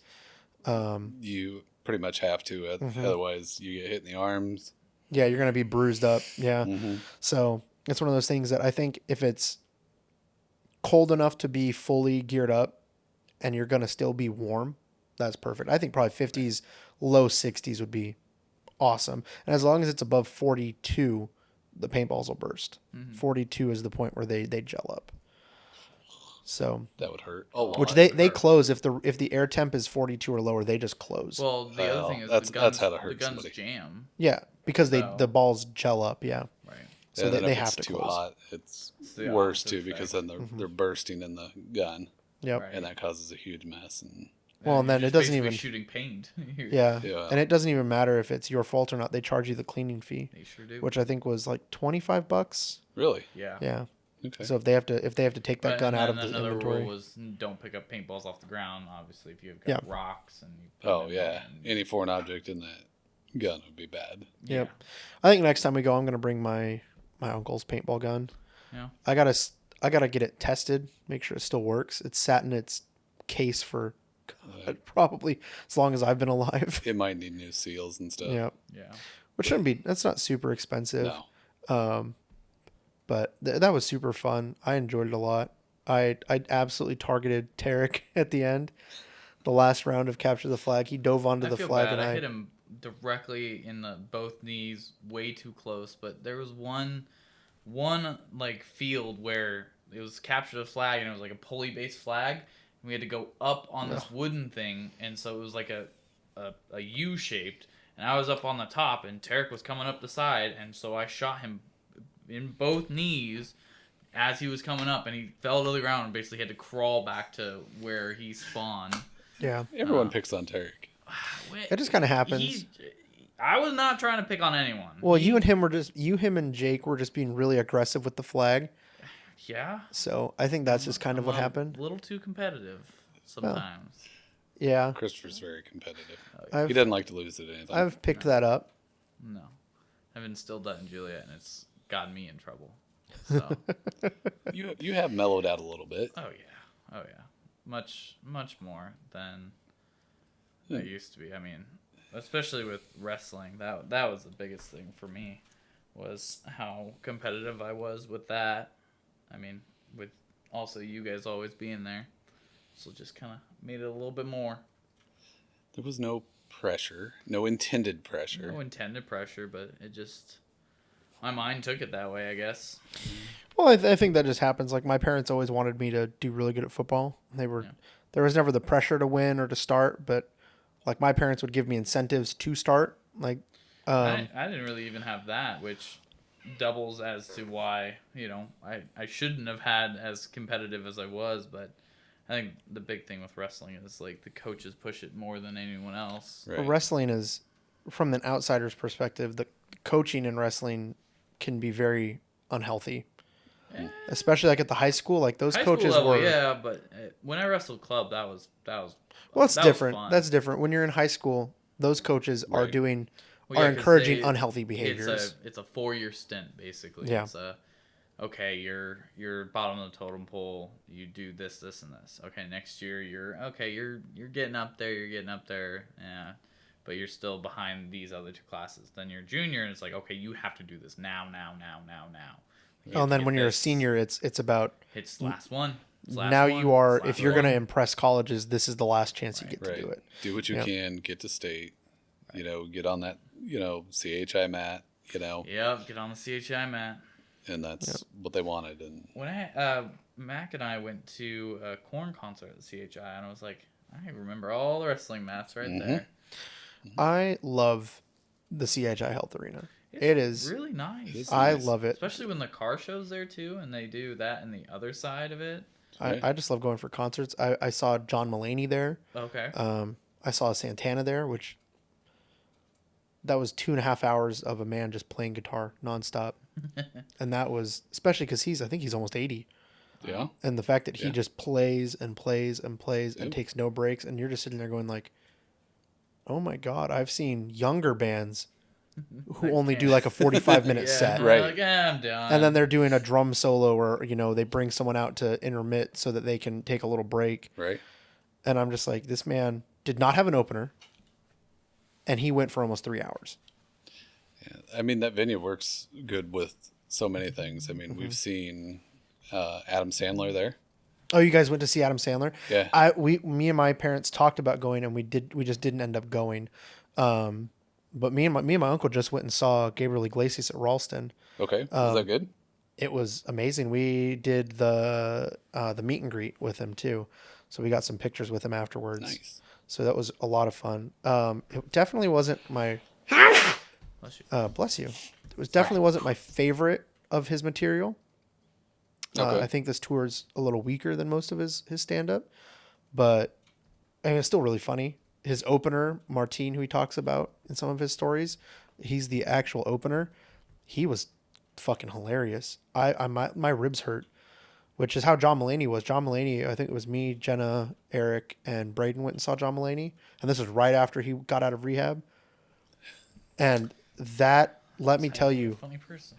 You pretty much have to, otherwise you get hit in the arms. Yeah, you're going to be bruised up. Yeah. Mm-hmm. So it's one of those things that I think if it's cold enough to be fully geared up and you're going to still be warm, that's perfect. I think probably 50s, low 60s would be awesome. And as long as it's above 42, the paintballs will burst. 42 is the point where they gel up. So, That would hurt a lot. which they close if the air temp is 42 or lower, they just close. Well, the Well, other thing is that's the guns, how to hurt the guns somebody. jam. Yeah, because So- the balls gel up. Yeah, Right. so And then they if have it's to too close. hot, it's the worse opposite too because effect. then they're bursting in the gun, Yep. Right. and that causes a huge mess. And Well, and You're then it just doesn't basically even. shooting paint. Yeah. Yeah. And it doesn't even matter if it's your fault or not. They charge you the cleaning fee, They sure do. which I think was like $25. really, Yeah. Yeah. okay. So if they have to take that But- gun and out of then the another inventory. rule was don't pick up paintballs off the ground. Obviously, if you've got Yeah. rocks and you put Oh them yeah, in. any foreign object in that gun would be bad. Yep. I think next time we go, I'm gonna bring my uncle's paintball gun. Yeah. I gotta get it tested, make sure it still works. It's sat in its case for probably as long as I've been alive. It might need new seals and stuff. Yeah. Yeah. Which shouldn't be. That's not super expensive. No. But that was super fun. I enjoyed it a lot. I absolutely targeted Tarek at the end. The last round of Capture the Flag, he dove onto I the feel flag, bad. and I hit him directly in the both knees, way too close. But there was one like field where it was Capture the Flag, and it was like a pulley based flag. And we had to go up on this wooden thing, and so it was like a U shaped. And I was up on the top, and Tarek was coming up the side, and so I shot him in both knees as he was coming up, and he fell to the ground and basically had to crawl back to where he spawned. yeah, Everyone picks on Tarek. it just kind of happens. I was not trying to pick on anyone. Well, him and Jake were just being really aggressive with the flag. Yeah. So I think that's just kind of what happened. A little too competitive sometimes. Yeah, Christopher's very competitive. I've- He doesn't like to lose at anything. I've picked that up. No. I've instilled that in Juliet, and it's gotten me in trouble. So. You have mellowed out a little bit. Oh yeah. Much more than I used to be. I mean, especially with wrestling, that was the biggest thing for me, was how competitive I was with that. I mean, with also you guys always being there, so just kind of made it a little bit more. There was no pressure, no intended pressure. No intended pressure, but it just, my mind took it that way, I guess. Well, I think that just happens. Like, my parents always wanted me to do really good at football. There was never the pressure to win or to start, but like my parents would give me incentives to start. Like, I didn't really even have that, which doubles as to why, I shouldn't have had as competitive as I was, but I think the big thing with wrestling is like the coaches push it more than anyone else. Right. wrestling is, from an outsider's perspective, the coaching in wrestling can be very unhealthy. Especially like at the high school, like those High school coaches level, were. yeah, but when I wrestled club, that was Well, it's that was different. fun. That's different. When you're in high school, those coaches are Right. doing Well, yeah, are 'cause encouraging they- unhealthy behaviors. It's a 4-year stint basically. Yeah. It's okay, you're bottom of the totem pole. You do this, this, and this. Okay, next year you're getting up there. You're getting up there. Yeah, but you're still behind these other two classes. Then you're junior, and it's like, okay, you have to do this now. You have And to then get when you're a this. senior, it's about It's last one. It's last now one, you are. it's If last you're going to one. impress colleges, this is the last chance you get to Right. do it. Do what you Yep. can, get to state, get on that, CHI mat, Yep, get on the CHI mat. and that's what they wanted. And When Mac and I went to a Korn concert at the CHI, and I was like, I remember all the wrestling mats right there. I love the CHI Health Arena. It's It is. really nice. is I nice. love it. Especially when the car show's there too, and they do that in the other side of it. Right. I just love going for concerts. I saw John Mulaney there. Okay. I saw Santana there, which that was 2.5 hours of a man just playing guitar nonstop. And that was, especially because I think he's almost 80. Yeah. And the fact that he Yeah. just plays and plays and plays and Yep. takes no breaks, and you're just sitting there going like, oh my God, I've seen younger bands who only do like a 45-minute Yeah, set. Right. Like, I'm done. And then they're doing a drum solo or, they bring someone out to intermit so that they can take a little break. Right. And I'm just like, this man did not have an opener, and he went for almost 3 hours. Yeah. I mean, that venue works good with so many things. I mean, we've seen Adam Sandler there. Oh, you guys went to see Adam Sandler? Yeah. Me and my parents talked about going, and we just didn't end up going. But me and my uncle just went and saw Gabriel Iglesias at Ralston. Okay. Was that good? It was amazing. We did the meet and greet with him too, so we got some pictures with him afterwards. Nice. So that was a lot of fun. It definitely wasn't my Bless you. bless you. It was definitely wasn't my favorite of his material. Okay. I think this tour's a little weaker than most of his stand up, but I mean, it's still really funny. His opener, Martine, who he talks about in some of his stories, he's the actual opener. He was fucking hilarious. My ribs hurt, which is how John Mulaney was. John Mulaney, I think it was me, Jenna, Eric, and Braden went and saw John Mulaney, and this was right after he got out of rehab. And that, let me tell you, Funny person.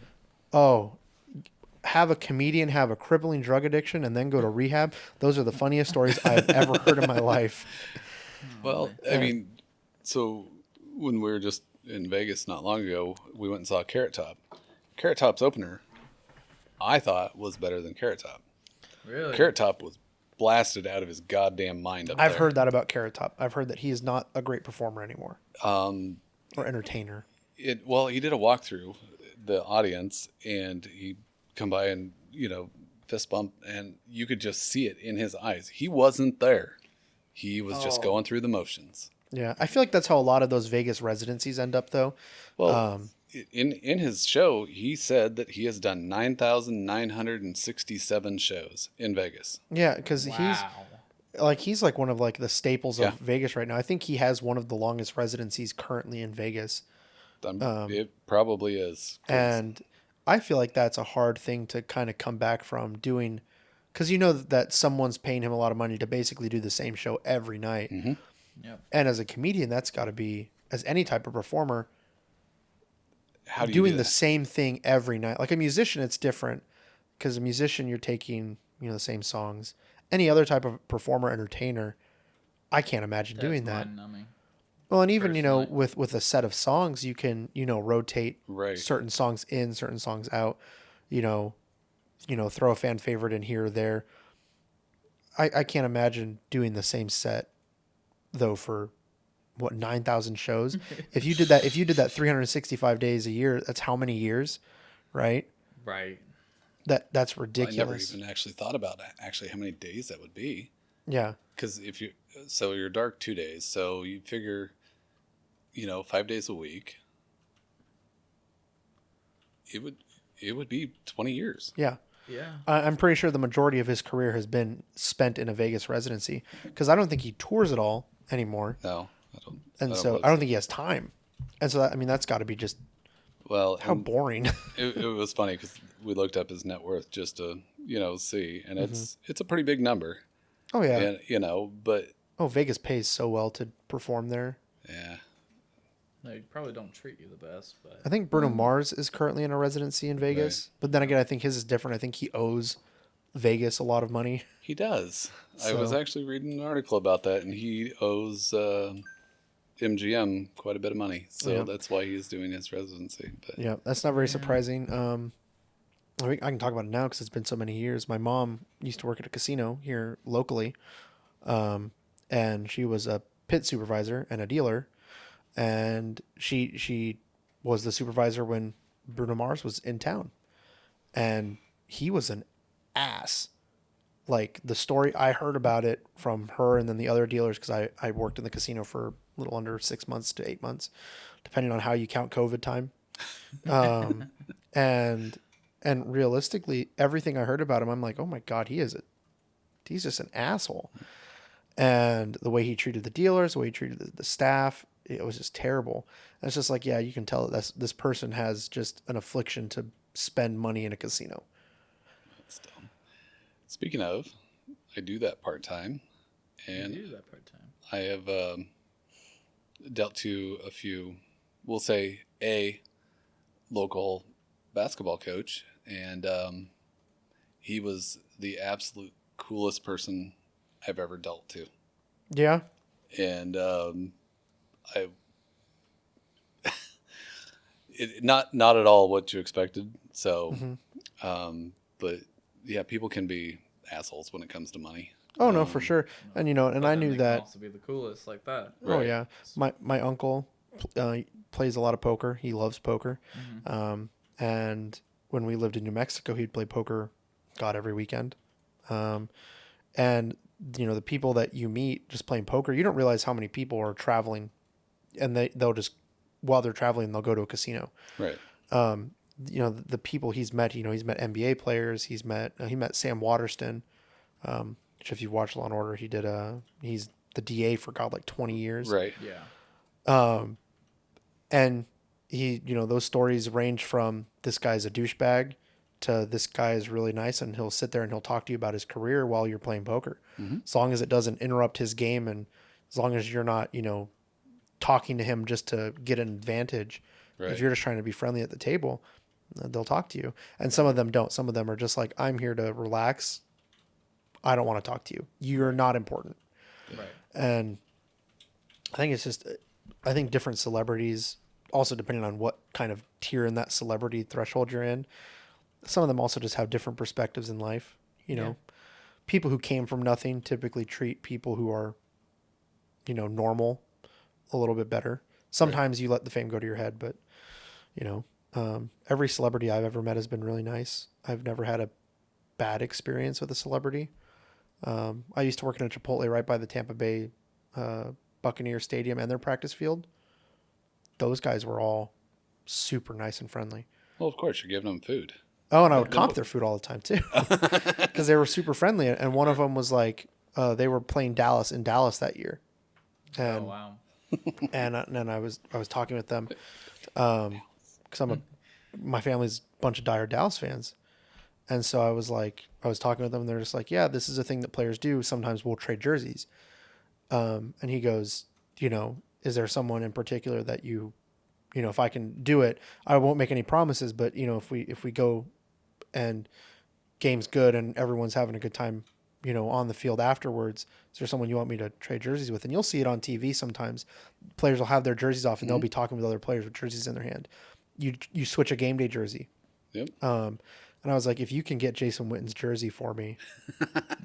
have a comedian have a crippling drug addiction and then go to rehab. Those are the funniest stories I've ever heard in my life. Well, I mean, so when we were just in Vegas not long ago, we went and saw Carrot Top. Carrot Top's opener I thought was better than Carrot Top. Really? Carrot Top was blasted out of his goddamn mind up there. I've heard that about Carrot Top. I've heard that he is not a great performer anymore. Or entertainer. Well, he did a walkthrough the audience, and he come by and fist bump, and you could just see it in his eyes. He wasn't there. He was just going through the motions. Yeah, I feel like that's how a lot of those Vegas residencies end up, though. Well, in his show, he said that he has done 9,967 shows in Vegas. Yeah, because Wow. he's like one of like the staples Yeah. of Vegas right now. I think he has one of the longest residencies currently in Vegas. It probably is. 'Cause- And I feel like that's a hard thing to kind of come back from doing, because you know that someone's paying him a lot of money to basically do the same show every night. Mm-hmm. Yep. And as a comedian, that's got to be, as any type of performer, how do you doing do the that? same thing every night. Like a musician, it's different, because a musician, you're taking the same songs. Any other type of performer, entertainer, I can't imagine doing that. Mind-numbing. Well, and even personally. with a set of songs, you can rotate Right. certain songs in, certain songs out. Throw a fan favorite in here or there. I can't imagine doing the same set though for 9,000 shows. If you did that 365 days a year, that's how many years, right? Right. That's I never ridiculous. even actually thought about actually how many days that would be. Yeah. Because you're dark 2 days, so you figure, 5 days a week. It would be 20 years. Yeah. Yeah. I'm pretty sure the majority of his career has been spent in a Vegas residency, because I don't think he tours at all anymore. No, I don't. And so believe I don't think he has time. And so that's got to be just Well, how boring. it was funny because we looked up his net worth just to see, and Mm-hmm. it's a pretty big number. Oh yeah. And but Oh, Vegas pays so well to perform there. yeah, They probably don't treat you the best, but I think Bruno Mars is currently in a residency in Vegas, but then again, I think his is different. I think he owes Vegas a lot of money. he does. I was So- actually reading an article about that, and he owes MGM quite a bit of money, so Yeah. that's why he's doing his residency. But Yeah, that's not very surprising. I can talk about it now because it's been so many years. My mom used to work at a casino here locally, and she was a pit supervisor and a dealer, and she was the supervisor when Bruno Mars was in town, and he was an ass. Like the story I heard about it from her and then the other dealers, because I worked in the casino for a little under 6 months to 8 months, depending on how you count COVID time. And realistically, everything I heard about him, I'm like, oh my God, he's just an asshole. And the way he treated the dealers, the way he treated the staff, it was just terrible. And it's just like, yeah, you can tell that this person has just an affliction to spend money in a casino. that's dumb. Speaking of, I do that part time, and you do that part time. I have dealt to a few, we'll say a local basketball coach, and he was the absolute coolest person I've ever dealt to. Yeah. And not at all what you expected. So, but yeah, people can be assholes when it comes to money. Oh no, for sure. And and But I then knew they can that. also be the coolest like that. Oh Right. yeah, my uncle plays a lot of poker. He loves poker, and when we lived in New Mexico, he'd play poker, God, every weekend. And the people that you meet just playing poker, you don't realize how many people are traveling, and they'll just, while they're traveling, they'll go to a casino. Right. The people he's met, he's met NBA players. He met Sam Waterston, which if you watch Law and Order, he's the DA for God, like 20 years. Right. Yeah. And he, those stories range from this guy's a douchebag to this guy is really nice, and he'll sit there and he'll talk to you about his career while you're playing poker. As long as it doesn't interrupt his game, and as long as you're not, talking to him just to get an advantage. Right. If you're just trying to be friendly at the table, they'll talk to you. And some of them don't. Some of them are just like, I'm here to relax. I don't want to talk to you. You're not important. Right. And I think different celebrities, also depending on what kind of tier in that celebrity threshold you're in, some of them also just have different perspectives in life. You know, people who came from nothing typically treat people who are, normal a little bit better. Sometimes you let the fame go to your head, but every celebrity I've ever met has been really nice. I've never had a bad experience with a celebrity. I used to work in a Chipotle right by the Tampa Bay Buccaneer Stadium and their practice field. Those guys were all super nice and friendly. Well, of course, you're giving them food. Oh, and I would comp their food all the time too, because they were super friendly. And one of them was like, they were playing Dallas in Dallas that year. And, Oh wow. and then I was talking with them, because my family's a bunch of diehard Dallas fans. And so I was talking with them, and they're just like, yeah, this is a thing that players do. Sometimes we'll trade jerseys. And he goes, is there someone in particular that if I can do it, I won't make any promises, but if we go and game's good and everyone's having a good time, on the field afterwards, is there someone you want me to trade jerseys with? And you'll see it on TV sometimes. Players will have their jerseys off and they'll be talking with other players with jerseys in their hand. You switch a game day jersey. Yep. And I was like, if you can get Jason Witten's jersey for me,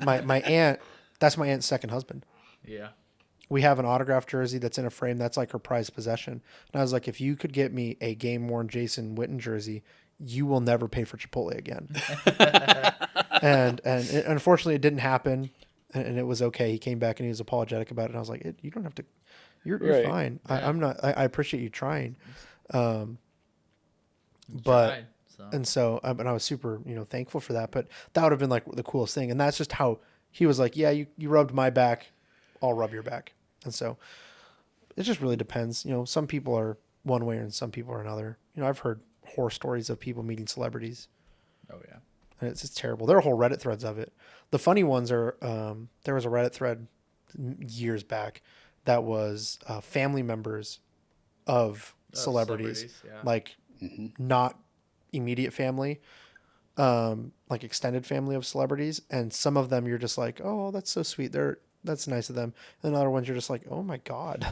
my aunt, that's my aunt's second husband. Yeah. We have an autographed jersey that's in a frame. That's like her prized possession. And I was like, if you could get me a game-worn Jason Witten jersey, you will never pay for Chipotle again. and unfortunately, it didn't happen, and it was okay. He came back and he was apologetic about it. And I was like, you don't have to. You're Right. fine. Yeah. I'm not. I appreciate you trying. You But tried, so. and so and I was super thankful for that. But that would have been like the coolest thing. And that's just how he was like, yeah, you rubbed my back, I'll rub your back. And so it just really depends. Some people are one way and some people are another. I've heard horror stories of people meeting celebrities, Oh yeah. and it's just terrible. There are whole Reddit threads of it. The funny ones are, there was a Reddit thread years back that was family members of celebrities, Yeah. like not immediate family, like extended family of celebrities. And some of them you're just like, oh, that's so sweet. That's nice of them. And other ones you're just like, oh my God,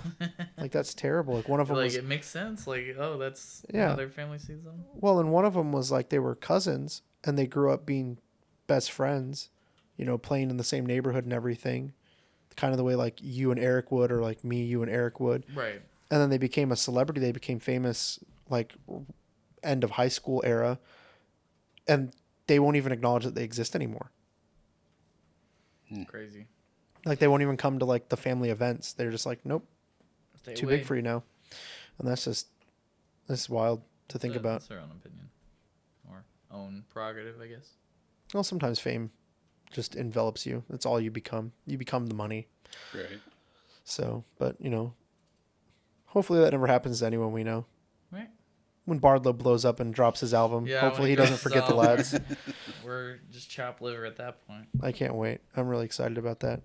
like that's terrible. Like one of them like was, it makes sense. Like, oh, that's Yeah. how their family sees them. well, and one of them was like they were cousins and they grew up being best friends, playing in the same neighborhood and everything, kind of the way like you and Eric would, or like me, you and Eric would. Right. And then they became a celebrity. They became famous like end of high school era, and they won't even acknowledge that they exist anymore. Crazy. Like they won't even come to like the family events. They're just like, nope, Stay too away. big for you now. And that's wild to think about. That's their own opinion, or own prerogative, I guess. Well, sometimes fame just envelops you. That's all you become. You become the money. Right. So, but hopefully that never happens to anyone we know. Right. When Bardlow blows up and drops his album, Yeah, hopefully when he it doesn't goes forget the out. lads. We're just chopped liver at that point. I can't wait. I'm really excited about that.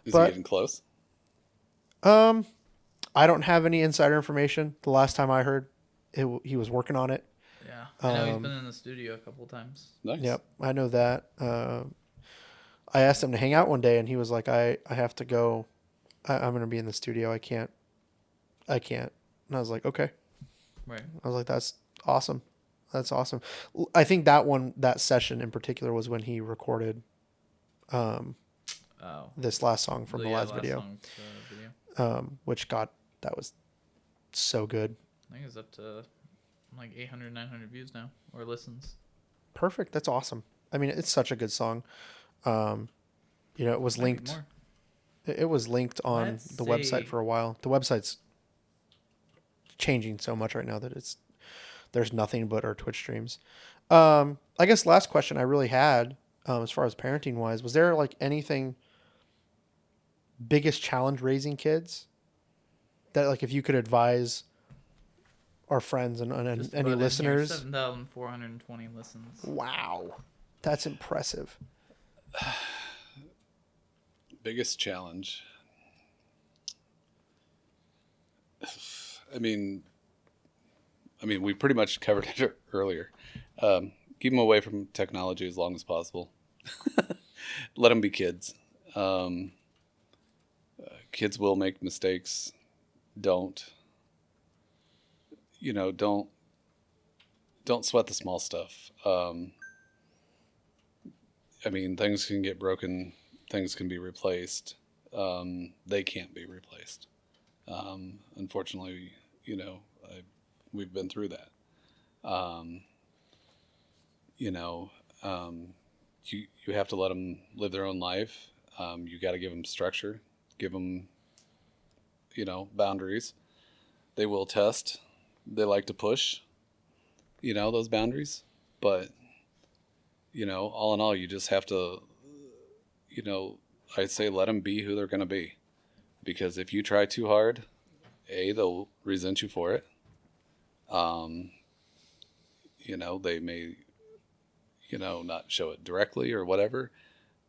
Is But- he getting close? I don't have any insider information. The last time I heard, he was working on it. Yeah. I know he's been in the studio a couple times. Nice. Yep, I know that. I asked him to hang out one day, and he was like, "I have to go. I'm going to be in the studio. I can't." And I was like, "Okay." Right. I was like, "That's awesome. That's awesome." I think that session in particular was when he recorded Oh. this last song from the last video, song, video. which that was so good. I think it's up to like 800, 900 views now, or listens. Perfect. That's awesome. I mean, it's such a good song. It was Might be linked. more. It was linked on Let's the website see. for a while. The website's changing so much right now that there's nothing but our Twitch streams. I guess last question I really had, as far as parenting wise, was there like anything biggest challenge raising kids that like if you could advise our friends and Just any about in here, listeners? 7,420 listens. Wow, that's impressive. Biggest challenge. I mean, we pretty much covered it earlier. Keep them away from technology as long as possible. Let them be kids. Kids will make mistakes. Don't don't sweat the small stuff. I mean, things can get broken, things can be replaced. They can't be replaced. Unfortunately, you know, we've been through that. You know, you have to let them live their own life. You got to give them structure, give them, you know, boundaries. They will test. They like to push, you know, those boundaries. But, you know, all in all, you just have to, you know, I'd say let them be who they're going to be. Because if you try too hard, they'll resent you for it. You know, they may, you know, not show it directly or whatever,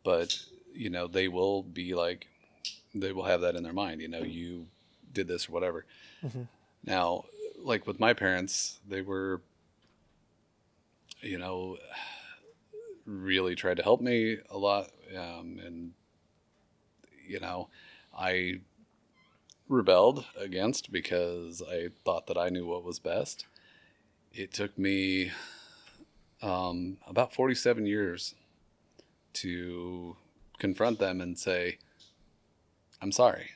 but, you know, they will be like, they will have that in their mind, you know, you did this or whatever. Mm-hmm. Now, like with my parents, they were, you know, really tried to help me a lot. And, you know, I rebelled against because I thought that I knew what was best. It took me about 47 years to confront them and say, I'm sorry.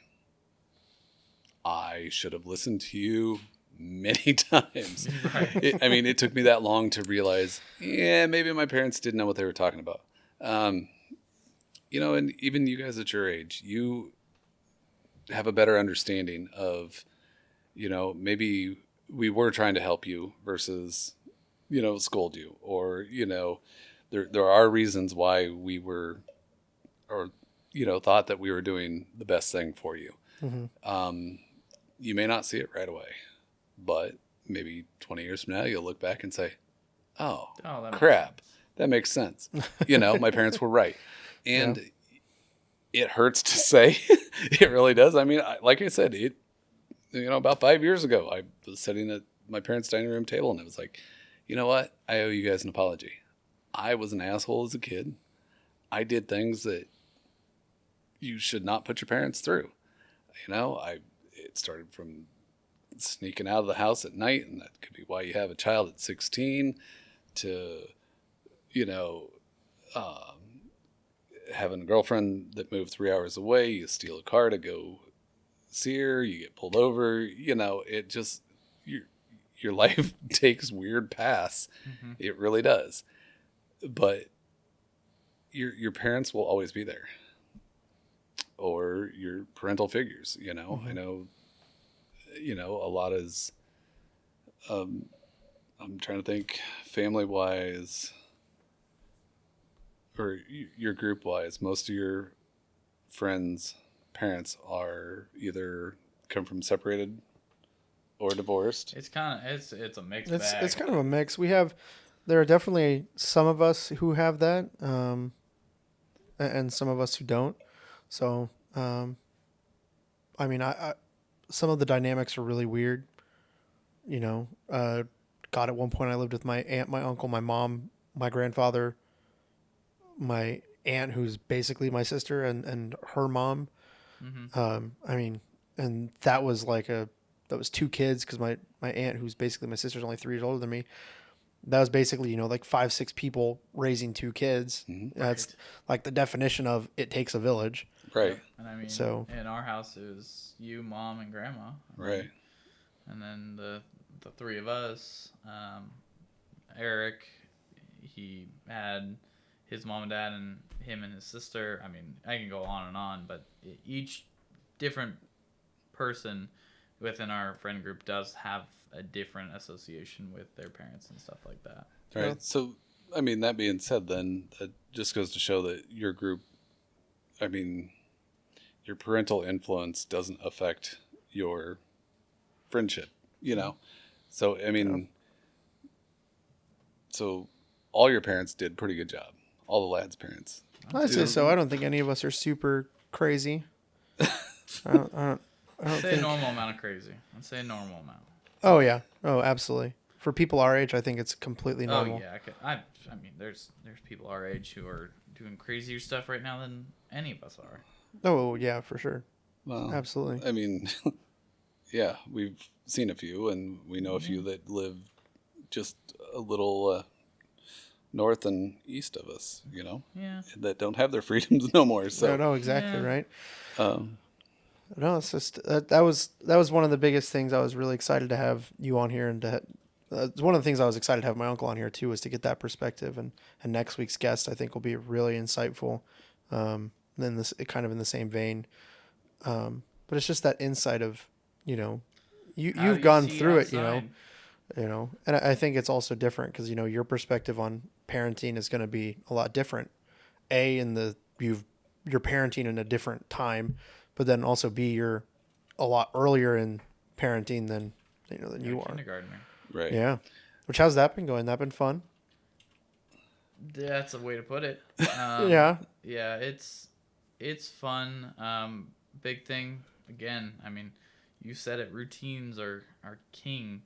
I should have listened to you many times. Right. It took me that long to realize, maybe my parents didn't know what they were talking about. You know, and even you guys at your age, you have a better understanding of, you know, maybe we were trying to help you versus, you know, scold you, or, you know, there are reasons why we were, or, you know, thought that we were doing the best thing for you. Mm-hmm. You may not see it right away, but maybe 20 years from now, you'll look back and say, oh that crap, that makes sense. You know, my parents were right. And it hurts to say, it really does. I mean, like I said, you know, about 5 years ago, I was sitting at my parents' dining room table, and it was like, you know what? I owe you guys an apology. I was an asshole as a kid. I did things that you should not put your parents through. You know, it started from sneaking out of the house at night, and that could be why you have a child at 16, to, you know, having a girlfriend that moved 3 hours away. You steal a car to go see her, you get pulled over, you know, it just, your life takes weird paths. Mm-hmm. It really does. But your parents will always be there, or your parental figures, you know. Mm-hmm. I know, you know, a lot is, I'm trying to think family wise, or your group wise, most of your friends' parents are either come from separated or divorced. It's kind of it's a mixed bag. It's kind of a mix. There are definitely some of us who have that, and some of us who don't. So, I mean, I some of the dynamics are really weird. You know, God, at one point I lived with my aunt, my uncle, my mom, my grandfather, my aunt, who's basically my sister, and her mom. Mm-hmm. I mean, and that was that was 2 kids, because my aunt, who's basically my sister's only 3 years older than me. That was basically, you know, like 5-6 people raising 2 kids. Mm-hmm. That's right. Like the definition of it takes a village. Right. And I mean, so in our house it was you, mom, and grandma. Right. And then the 3 of us, Eric, he had his mom and dad, and him and his sister. I mean, I can go on and on, but each different person within our friend group does have a different association with their parents and stuff like that. Right. Yeah. So, I mean, that being said, then that just goes to show that your group, I mean, your parental influence doesn't affect your friendship, you know? So, I mean, so all your parents did a pretty good job. All the lads' parents. I'd say so. I don't think any of us are super crazy. I don't say a normal amount of crazy. I'd say a normal amount. Oh yeah. Oh, absolutely. For people our age, I think it's completely normal. Oh yeah. I mean, there's people our age who are doing crazier stuff right now than any of us are. Oh yeah, for sure. Well, absolutely. I mean, yeah, we've seen a few, and we know a few that live just a little north and east of us, Yeah. that don't have their freedoms no more. So No, exactly Yeah. right. um, No, it's just that was one of the biggest things. I was really excited to have you on here, and it's one of the things I was excited to have my uncle on here too, was to get that perspective. And next week's guest, I think, will be really insightful. Then this kind of in the same vein, but it's just that insight of, How do you've you gone see through it, outside? and I think it's also different because your perspective on parenting is going to be a lot different. You're parenting in a different time, but then also B, you're a lot earlier in parenting than than you You're a are. kindergartner. right. Yeah. Which, how's that been going? That been fun? That's a way to put it. Yeah. Yeah, it's fun. Big thing again. I mean, you said it. Routines are king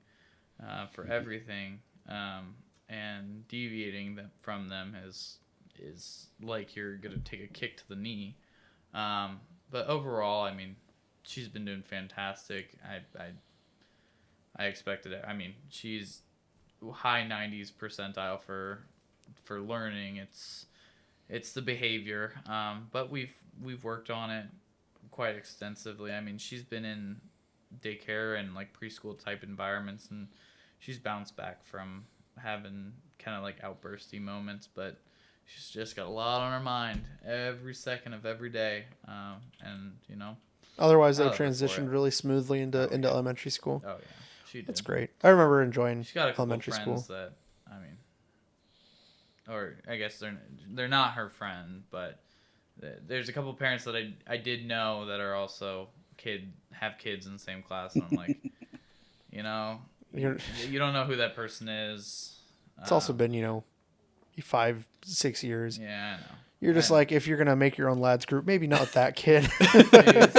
for everything, and deviating from them is like you're gonna take a kick to the knee. But overall, I mean, she's been doing fantastic. I expected it. I mean, she's high 90s percentile for learning. It's the behavior, but we've worked on it quite extensively. I mean, she's been in daycare and like preschool type environments, and she's bounced back from having kind of like outbursty moments, but she's just got a lot on her mind every second of every day, and Otherwise, I though, love her for transitioned it. really smoothly into yeah. elementary school. Oh yeah, she did. That's great. I remember enjoying She's got a couple elementary friends school. that, I mean, or I guess they're not her friend, but there's a couple parents that I did know that are also have kids in the same class, and I'm like, You're- you don't know who that person is. It's also been 5-6 years. Yeah, I know. You're just I know. like, if you're gonna make your own lads group, maybe not that kid. Please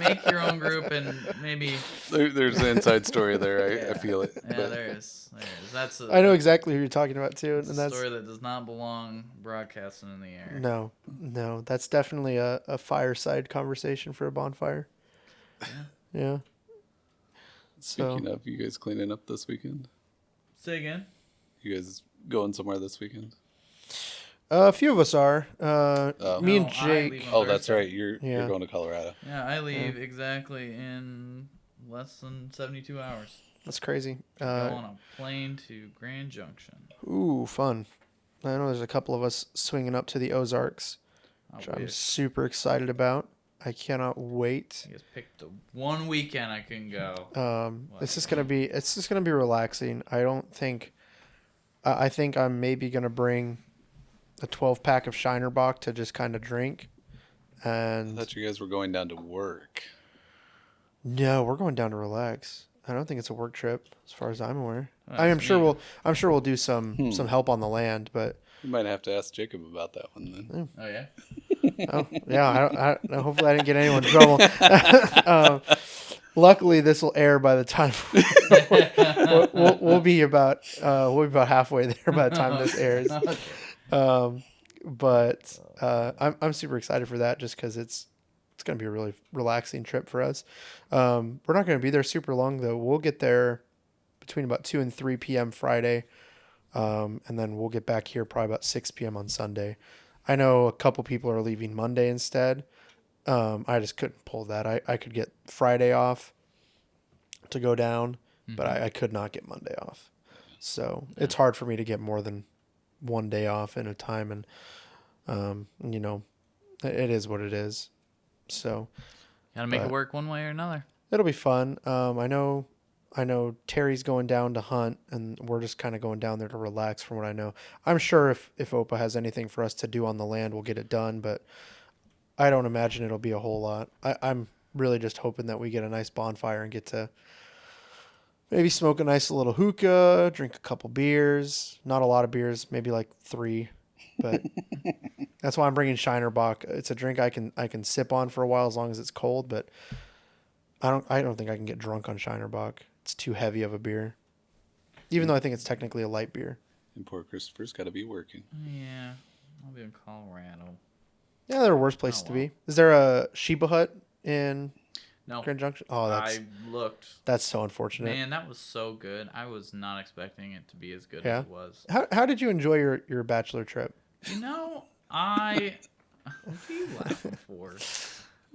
make your own group and maybe. There's an inside story there. I feel it. Yeah, but there is. That's I know exactly who you're talking about too, It's and a that's story that does not belong broadcasting in the air. no, that's definitely a fireside conversation for a bonfire. Yeah. Speaking of, you guys cleaning up this weekend? Say again. You guys going somewhere this weekend? A few of us are. Me No, and I Jake. leave on Oh, that's Thursday. right. You're Yeah. going to Colorado. Yeah, I leave exactly in less than 72 hours. That's crazy. Go on a plane to Grand Junction. Ooh, fun. I know there's a couple of us swinging up to the Ozarks, I which I'm wish. super excited about. I cannot wait. I just picked the one weekend I can go. It's just gonna be relaxing. I think I'm maybe gonna bring a 12-pack of Shiner Bock to just kind of drink. I And thought you guys were going down to work. no, we're going down to relax. I don't think it's a work trip, as far as I'm aware. Well, I'm that's sure neat. I'm sure we'll do some help on the land, but You might have to ask Jacob about that one then. Oh yeah. oh yeah, I hopefully I didn't get anyone in trouble. Luckily, this will air by the time we'll be about halfway there by the time this airs. But I'm super excited for that, just because it's going to be a really relaxing trip for us. We're not going to be there super long though. We'll get there between about 2 and 3 p.m. Friday, and then we'll get back here probably about 6 p.m. on Sunday. I know a couple people are leaving Monday instead. I just couldn't pull that. I could get Friday off to go down, but I could not get Monday off. So it's hard for me to get more than one day off in a time, and it is what it is. So Gotta make But- it work one way or another. it'll be fun. I know Terry's going down to hunt, and we're just kind of going down there to relax. From what I know, I'm sure if Opa has anything for us to do on the land, we'll get it done. But I don't imagine it'll be a whole lot. I'm really just hoping that we get a nice bonfire and get to maybe smoke a nice little hookah, drink a couple beers. Not a lot of beers, maybe like 3. But that's why I'm bringing Shiner Bock. It's a drink I can sip on for a while as long as it's cold. But I don't think I can get drunk on Shiner Bock. It's too heavy of a beer. Even though I think it's technically a light beer. And poor Christopher's got to be working. Yeah, I'll be in Colorado. Yeah, there are worse places Oh, to wow. be. Is there a Sheba Hut in No, Grand Junction? Oh, I looked. that's so unfortunate. Man, that was so good. I was not expecting it to be as good Yeah? as it was. How did you enjoy your bachelor trip? You know, what are you laughing for?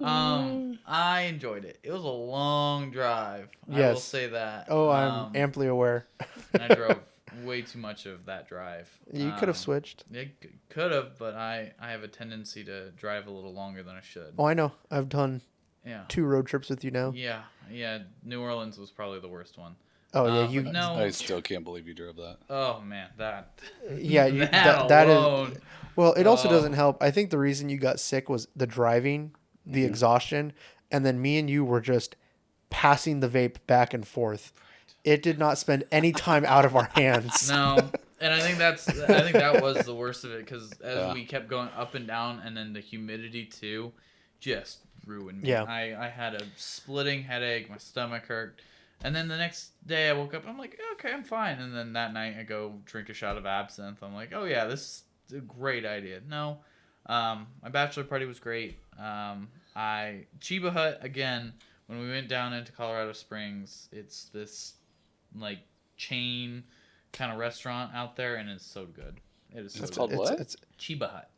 I enjoyed it. It was a long drive. I will Yes. say that. Oh, I'm amply aware. And I drove way too much of that drive. You could have switched. It could have, but I have a tendency to drive a little longer than I should. Oh, I know. I've done Yeah. 2 road trips with you now. Yeah. New Orleans was probably the worst one. Oh yeah, But you. no. I still can't believe you drove that. Oh man, that. Yeah, you, that that alone. is. Well, it also Oh. doesn't help. I think the reason you got sick was the driving, the exhaustion, and then me and you were just passing the vape back and forth. It did not spend any time out of our hands. No, and I think that was the worst of it because as Yeah. we kept going up and down, and then the humidity too, just ruined me. Yeah. I had a splitting headache, my stomach hurt, and then the next day I woke up, I'm like, okay, I'm fine, and then that night I go drink a shot of absinthe. I'm like, oh yeah, this is a great idea. No, my bachelor party was great. Chiba Hut again. When we went down into Colorado Springs, it's this like chain kind of restaurant out there, and it's so good. It is so It's good. called what? It's Chiba Hut.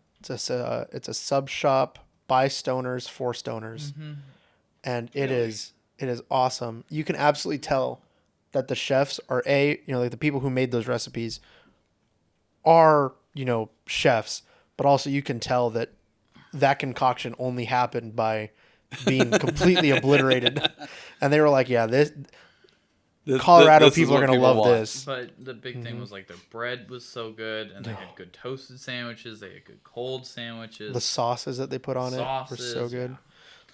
it's a sub shop by stoners for stoners, and it is awesome. You can absolutely tell that the chefs are like the people who made those recipes are chefs, but also you can tell that concoction only happened by being completely obliterated, and they were like, yeah, Colorado this is people are what gonna people love want. this. But the big thing was like their bread was so good, and they had good toasted sandwiches. They had good cold sandwiches. The sauces that they put on it were so Sauces, good. yeah.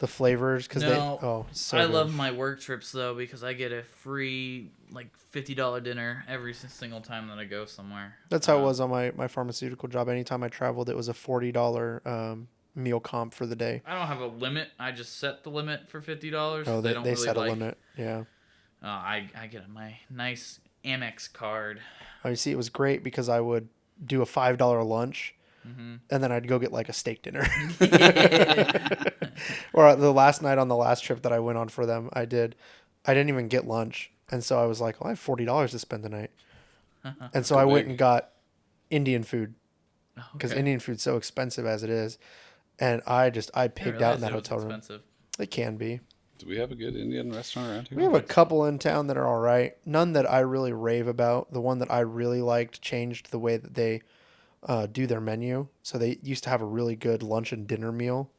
The flavors, because I love my work trips though because I get a free like $50 dinner every single time that I go somewhere. That's how it was on my pharmaceutical job. Anytime I traveled, it was a $40 meal comp for the day. I don't have a limit. I just set the limit for $50. Oh, they don't really set a like, limit. Yeah. I get my nice Amex card. Oh, you see, it was great because I would do a $5 lunch, and then I'd go get like a steak dinner. Or the last night on the last trip that I went on for them, I didn't even get lunch, and so I was like, well, I have $40 to spend tonight, and so I went and got Indian food because Okay. Indian food's so expensive as it is, and I pigged out in that hotel room. Expensive. It can be. Do we have a good Indian restaurant around here? We have a couple in town that are all right. None that I really rave about. The one that I really liked changed the way that they do their menu. So they used to have a really good lunch and dinner meal,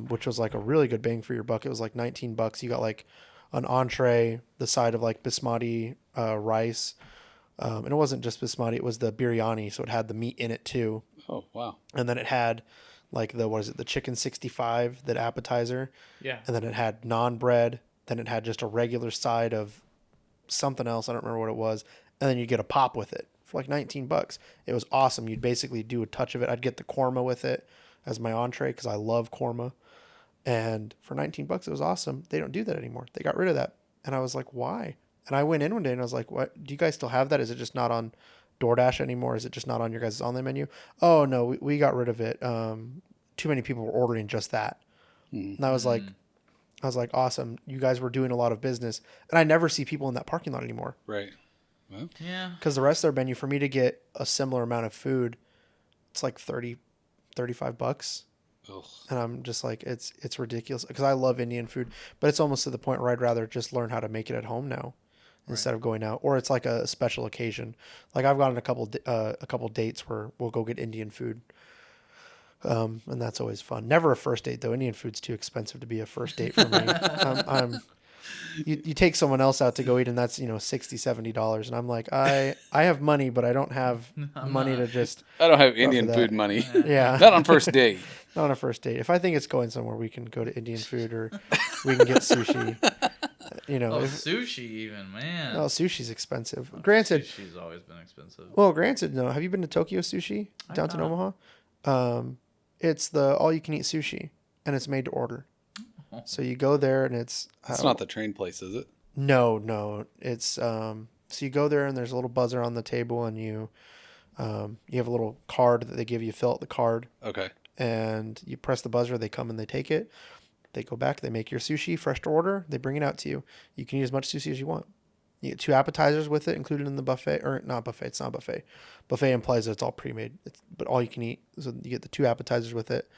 which was like a really good bang for your buck. It was like $19. You got like an entree, the side of like basmati rice. And it wasn't just basmati, it was the biryani. So it had the meat in it too. Oh, wow. And then it had like the chicken 65, that appetizer. Yeah. And then it had naan bread. Then it had just a regular side of something else. I don't remember what it was. And then you get a pop with it for like $19. It was awesome. You'd basically do a touch of it. I'd get the korma with it as my entree because I love korma. And for $19, it was awesome. They don't do that anymore. They got rid of that. And I was like, why? And I went in one day and I was like, what? Do you guys still have that? Is it just not on DoorDash anymore? Is it just not on your guys' online menu? Oh, no, we got rid of it. Too many people were ordering just that. And I was like, awesome. You guys were doing a lot of business. And I never see people in that parking lot anymore. Right. Well, Yeah. Because the rest of their menu, for me to get a similar amount of food, it's like $35. ugh. And I'm just like, it's ridiculous. Because I love Indian food. But it's almost to the point where I'd rather just learn how to make it at home now instead of going out. Or it's like a special occasion. Like I've gone on a couple dates where we'll go get Indian food. And that's always fun. Never a first date though. Indian food's too expensive to be a first date for me. You take someone else out to go eat and that's, $60, $70. And I'm like, I have money, but I don't have money to just, I don't have Indian that. food money. yeah, Not on first date. not on a first date. If I think it's going somewhere, we can go to Indian food or we can get sushi. Oh, if, sushi even, man. well, sushi's expensive. Granted, Sushi's always been expensive. no. Have you been to Tokyo Sushi downtown not. Omaha? It's the all-you-can-eat sushi, and it's made to order. So you go there, and it's Not the train place, is it? no. It's so you go there, and there's a little buzzer on the table, and you have a little card that they give you. Fill out the card, Okay. and you press the buzzer. They come and they take it. They go back, they make your sushi fresh to order, they bring it out to you. You can eat as much sushi as you want. You get 2 appetizers with it included in the buffet, or not buffet, it's not buffet. Buffet implies that it's all pre-made, but all you can eat. So you get the 2 appetizers with it.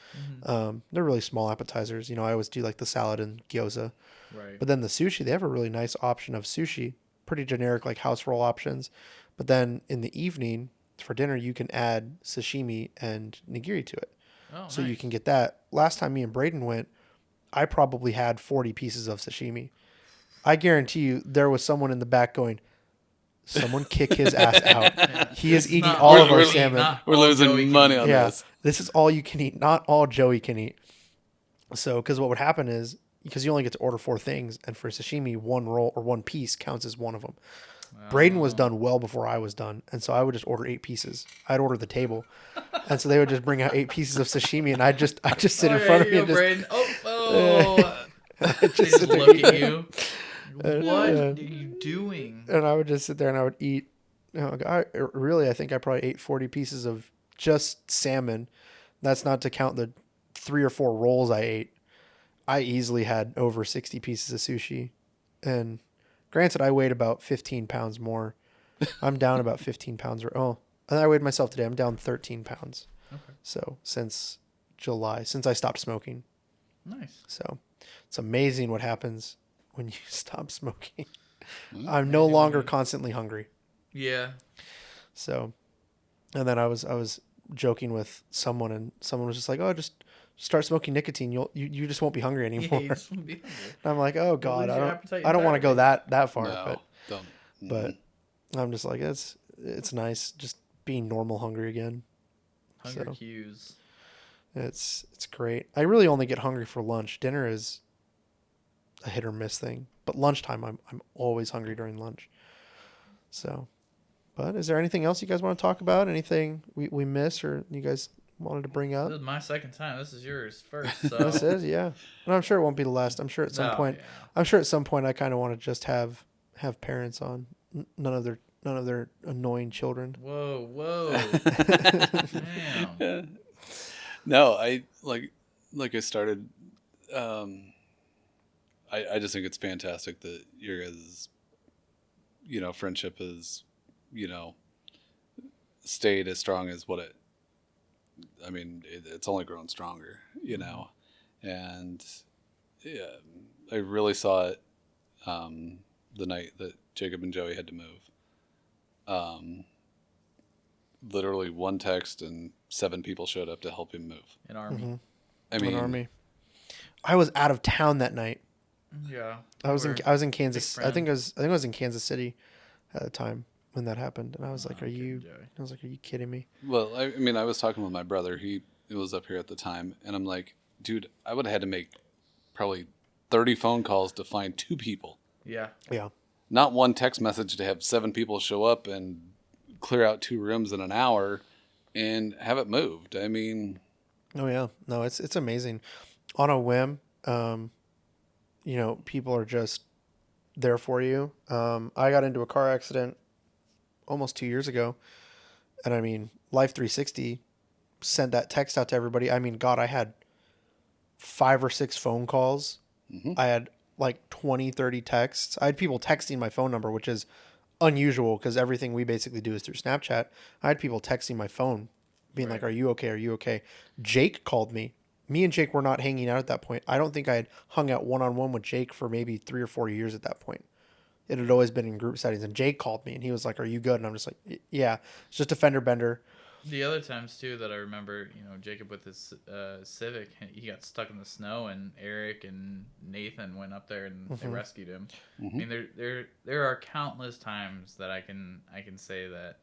They're really small appetizers. I always do like the salad and gyoza. Right. But then the sushi, they have a really nice option of sushi, pretty generic like house roll options. But then in the evening for dinner, you can add sashimi and nigiri to it. Oh, So you nice. can get that. Last time me and Braden went, I probably had 40 pieces of sashimi. I guarantee you there was someone in the back going, someone kick his ass out. Yeah. He is It's eating not all all of our you can eat, salmon. not We're all losing Joey can money eat. on Yeah, this. this is all you can eat. Not all Joey can eat. So, because what would happen is, because you only get to order 4 things, and for sashimi, 1 roll or 1 piece counts as one of them. Braden was done well before I was done, and so I would just order 8 pieces. I'd order the table, and so they would just bring out 8 pieces of sashimi, and I'd just sit in front of me and just, Braden. Oh. I'd They just just sit there look eating. at you. What uh, are you doing? And I would just sit there and I would eat. I think I probably ate 40 pieces of just salmon. That's not to count the 3 or 4 rolls I ate. I easily had over 60 pieces of sushi. And granted, I weighed about 15 pounds more. I'm down about 15 pounds. And I weighed myself today. I'm down 13 pounds. Okay. So since July, since I stopped smoking. Nice. So it's amazing what happens when you stop smoking. Mm. I'm no longer constantly hungry. Yeah. So, and then I was joking with someone, and someone was just like, "Oh, just start smoking nicotine. You just won't be hungry Yeah, anymore." you just wanna be hungry. And I'm like, "Oh God, lose your appetite I don't want to go entirely. that far." No, don't. But I'm just like, it's nice just being normal hungry again. Hunger So. cues. It's great. I really only get hungry for lunch. Dinner is a hit or miss thing, but lunchtime I'm always hungry during lunch. So, but is there anything else you guys want to talk about? Anything we miss or you guys wanted to bring up? This is my second time. This is yours first. So. This is, yeah. And I'm sure it won't be the last. I'm sure at some Oh, point. yeah. I'm sure at some point I kind of want to just have parents on. None of their annoying children. Whoa. Damn. No, I like I started. I just think it's fantastic that your guys' friendship has stayed as strong as what it. I mean, it's only grown stronger, and yeah, I really saw it the night that Jacob and Joey had to move. Literally 1 text and 7 people showed up to help him move. An army. Mm-hmm. I mean, An army. I was out of town that night. Yeah. I was in Kansas. big I think I was in Kansas City at the time when that happened, and I was like, "Are you?" Joey. I was like, "Are you kidding me?" well, I mean, I was talking with my brother. He was up here at the time, and I'm like, dude, I would have had to make probably 30 phone calls to find 2 people. Yeah. Yeah. Not 1 text message to have 7 people show up and clear out 2 rooms in an hour and have it moved. I mean, Oh yeah. No, it's amazing. On a whim, people are just there for you. I got into a car accident almost 2 years ago, and I mean, Life 360 sent that text out to everybody. I mean, God, I had 5 or 6 phone calls. Mhm. I had like 20, 30 texts. I had people texting my phone number, which is unusual because everything we basically do is through Snapchat. I had people texting my phone being like, "Are you okay? Are you okay?" Jake called me. Me and Jake were not hanging out at that point. I don't think I had hung out one-on-one with Jake for maybe 3 or 4 years at that point. It had always been in group settings. And Jake called me and he was like, "Are you good?" And I'm just like, "Yeah, it's just a fender bender." The other times too that I remember, Jacob with his Civic, he got stuck in the snow, and Eric and Nathan went up there and they rescued him. I mean, there are countless times that I can say that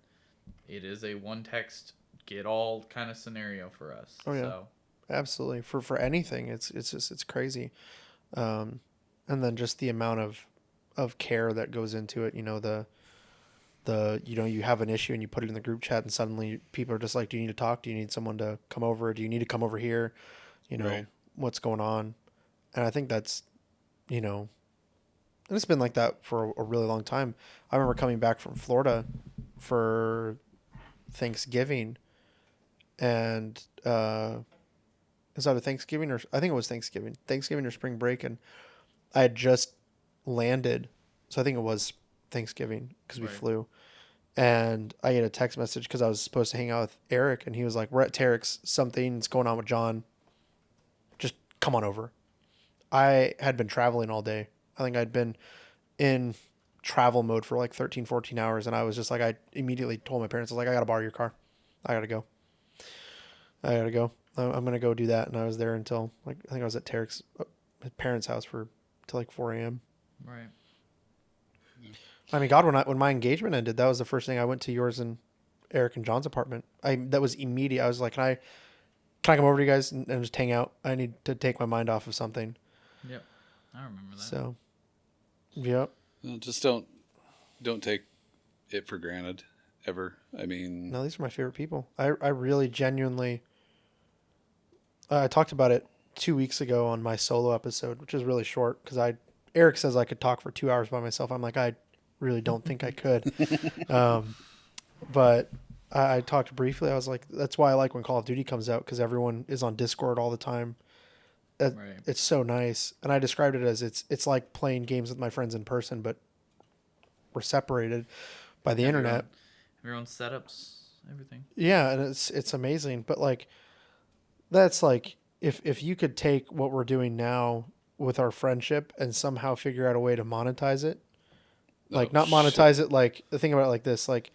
it is a 1 text get all kind of scenario for us. Oh, yeah. So. Absolutely. For anything, it's crazy. And then just the amount of care that goes into it, you have an issue and you put it in the group chat and suddenly people are just like, "Do you need to talk? Do you need someone to come over? Do you need to come over here? Right. What's going on?" And I think that's, and it's been like that for a really long time. I remember coming back from Florida for Thanksgiving and, was either Thanksgiving or I think it was Thanksgiving or spring break, and I had just landed, so I think it was Thanksgiving because we Right. flew, and I get a text message because I was supposed to hang out with Eric, and he was like, "We're at Tarek's. Something's going on with John. Just come on over." I had been traveling all day. I think I'd been in travel mode for like 13, 14 hours, and I was just like, I immediately told my parents, I was like, I gotta borrow your car. I gotta go. I gotta go. I'm gonna go do that, and I was there until like I think I was at Tarek's his parents' house for till like 4 a.m. Right. I mean, God, when my engagement ended, that was the first thing I went to yours and Eric and John's apartment. That was immediate. I was like, can I come over to you guys and just hang out? I need to take my mind off of something. Yep. I remember that. So, yep. Well, just don't take it for granted ever. I mean, No, these are my favorite people. I really genuinely. I talked about it 2 weeks ago on my solo episode, which is really short because Eric says I could talk for 2 hours by myself. I'm like, I really don't think I could. But I talked briefly. I was like, that's why I like when Call of Duty comes out because everyone is on Discord all the time. Right. It's so nice. And I described it as it's like playing games with my friends in person, but we're separated by the internet. Have your own setups, everything. Yeah, and it's amazing. But like that's like if you could take what we're doing now with our friendship and somehow figure out a way to monetize it. Like oh, not monetize it like think about it like this, like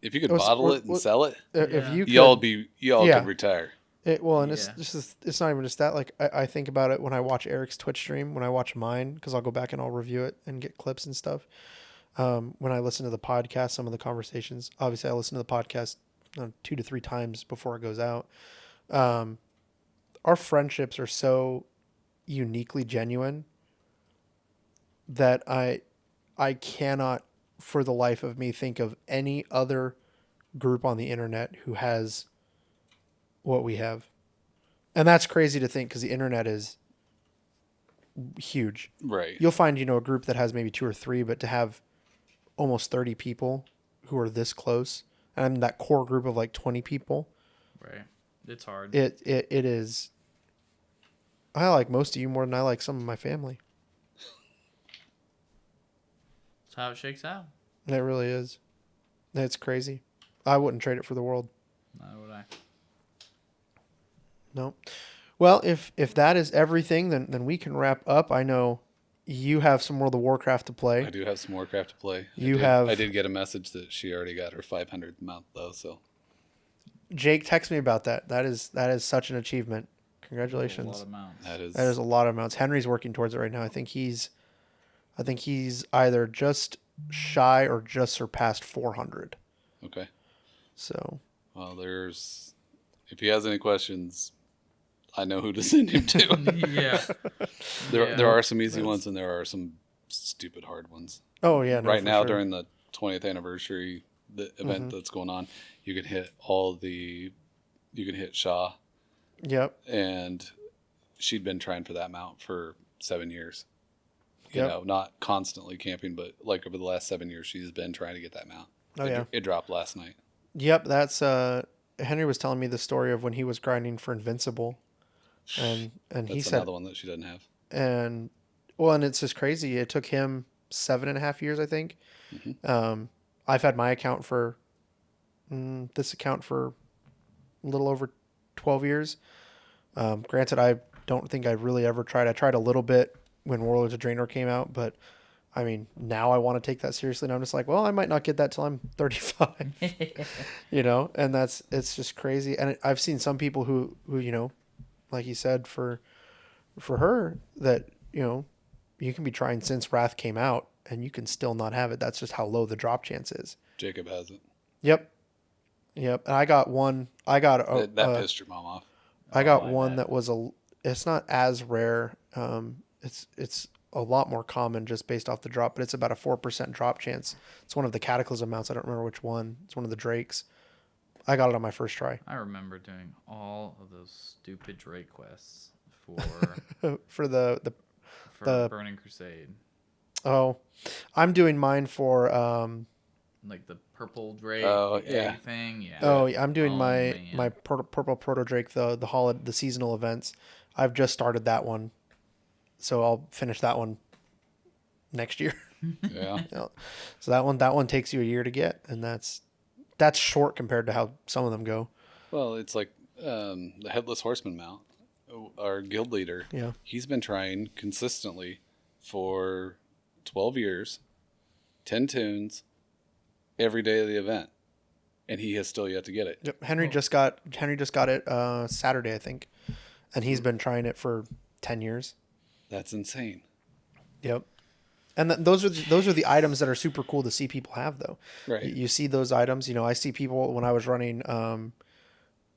if you could bottle it and sell it, if you could, y'all Yeah. could retire. and Yeah. it's not even just that. Like I think about it when I watch Eric's Twitch stream, when I watch mine, because I'll go back and I'll review it and get clips and stuff. When I listen to the podcast, some of the conversations, obviously I listen to the podcast 2 to 3 times before it goes out. Our friendships are so uniquely genuine that I cannot for the life of me think of any other group on the internet who has what we have. And that's crazy to think because the internet is huge. Right. You'll find, a group that has maybe 2 or 3, but to have almost 30 people who are this close, and I'm that core group of like 20 people, Right. It's hard. it is. I like most of you more than I like some of my family. That's how it shakes out. It really is. It's crazy. I wouldn't trade it for the world. Not would I. No. Well, if that is everything, then we can wrap up. I know you have some World of Warcraft to play. I do have some Warcraft to play. I did get a message that she already got her 500th mount though, so Jake texted me about that. That is such an achievement. Congratulations. A lot of mounts. that is That is a lot of amounts. Henry's working towards it right now. I think he's either just shy or just surpassed 400. okay. So, Well, if he has any questions, I know who to send him to. Yeah. There are some easy ones and there are some stupid hard ones. oh yeah, no, Right for now sure. during the 20th anniversary the event that's going on, you can hit Shaw, Yep. and she'd been trying for that mount for 7 years. Yep. Not constantly camping, but like over the last 7 years, she's been trying to get that mount. Oh yeah. It dropped last night. Yep, that's Henry was telling me the story of when he was grinding for Invincible, and he That's said, another one that she doesn't have. and it's just crazy. It took him 7.5 years, I think. I've had my account for this account for a little over 12 years. Granted, I don't think I really ever tried. I tried a little bit when Warlords of Draenor came out, but I mean, now I want to take that seriously, and I'm just like, well, I might not get that till I'm 35, and it's just crazy. And I've seen some people who like you said, for her that you can be trying since Wrath came out and you can still not have it. That's just how low the drop chance is. Jacob has it. Yep. And I got one. That pissed your mom off. I got I one bet. that was it's not as rare. It's a lot more common just based off the drop, but it's about a 4% drop chance. It's one of the Cataclysm mounts. I don't remember which one. It's one of the Drakes. I got it on my first try. I remember doing all of those stupid Drake quests For the for Burning Crusade. I'm doing mine for like the purple Drake yeah. thing. Yeah. Oh, yeah, I'm doing man. my purple proto Drake, the seasonal events. I've just started that one, so I'll finish that one next year. Yeah. Yeah. So that one takes you a year to get, and that's short compared to how some of them go. Well, it's like the Headless Horseman mount, our guild leader. Yeah. He's been trying consistently for 12 years, 10 tunes, every day of the event, and he has still yet to get it. Yep. Henry just got it Saturday, I think, and he's been trying it for 10 years. That's insane. Yep. And those are the items that are super cool to see people have, though. Right. You see those items. You know, I see people when I was running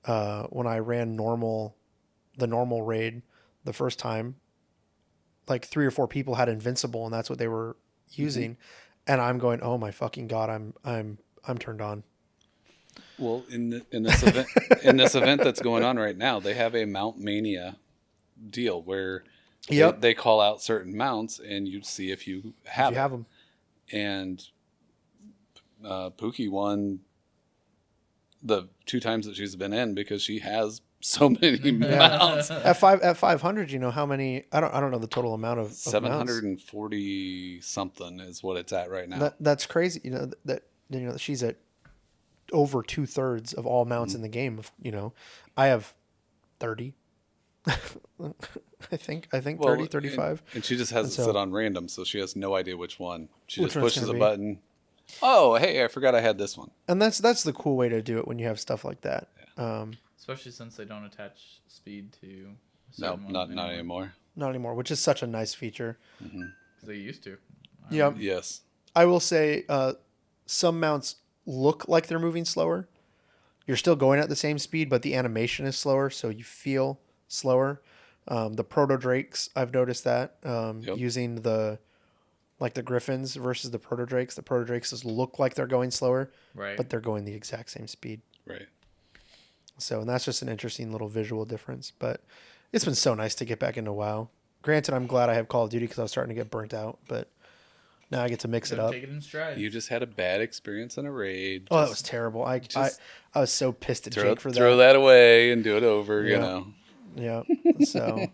when I ran the normal raid the first time, like 3 or 4 people had invincible, and that's what they were using, and I'm going, oh my fucking god, I'm turned on. Well, in this event, in this event that's going on right now, they have a Mount Mania deal where Yep. they call out certain mounts, and you see if you have If you have them. And Pookie won the 2 times that she's been in because she has so many mounts. At 500, you know how many? I don't know the total amount of 740 something is what it's at right now. That's crazy. You know that she's at over 2/3 of all mounts in the game. You know, I have 30. I think 30, 35. And she just has it set on random, so she has no idea which one. She Which just one's pushes gonna a be. button. Oh, hey, I forgot I had this one. And that's the cool way to do it when you have stuff like that. Especially since they don't attach speed to. a No, certain one not anymore. Not anymore, which is such a nice feature. 'Cause they used to. Yeah. Yes. I will say some mounts look like they're moving slower. You're still going at the same speed, but the animation is slower, so you feel slower. The proto drakes, I've noticed that using the griffins versus the proto drakes. The proto drakes just look like they're going slower, Right. but they're going the exact same speed. Right. So, and that's just an interesting little visual difference. But it's been so nice to get back into WoW. Granted, I'm glad I have Call of Duty because I was starting to get burnt out, but now I get to mix it up. Take it in stride. You just had a bad experience in a raid. Oh, that was terrible. I was so pissed at Jake for that. Throw that away and do it over, you know. Yeah. So,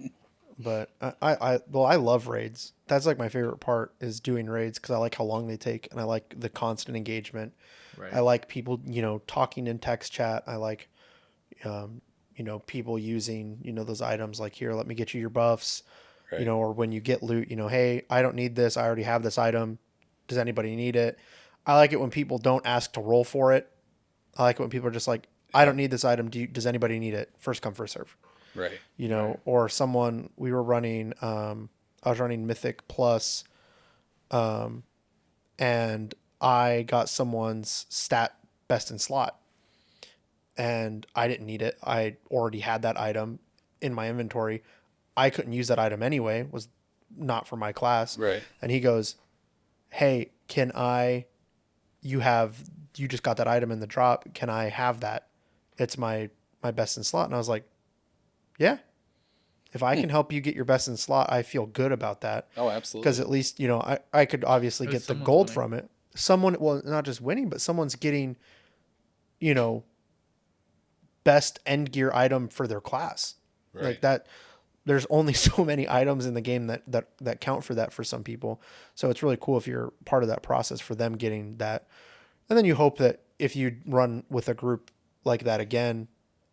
but I love raids. That's like my favorite part is doing raids because I like how long they take and I like the constant engagement. Right. I like people, talking in text chat. I like, people using, those items like, here, let me get you your buffs, Right. or when you get loot, hey, I don't need this. I already have this item. Does anybody need it? I like it when people don't ask to roll for it. I like it when people are just like, I don't need this item. Does anybody need it? First come, first serve. Right. Or someone, we were running, I was running Mythic Plus, and I got someone's stat best in slot and I didn't need it. I already had that item in my inventory. I couldn't use that item anyway, was not for my class. Right. And he goes, hey, you just got that item in the drop. Can I have that? It's my best in slot. And I was like, yeah, if I can help you get your best in slot, I feel good about that. Oh, absolutely. Because at least, I could obviously get the gold from it. Someone, well, not just winning, but someone's getting, best end gear item for their class. Right. Like that. There's only so many items in the game that count for that for some people. So it's really cool if you're part of that process for them getting that. And then you hope that if you run with a group like that again,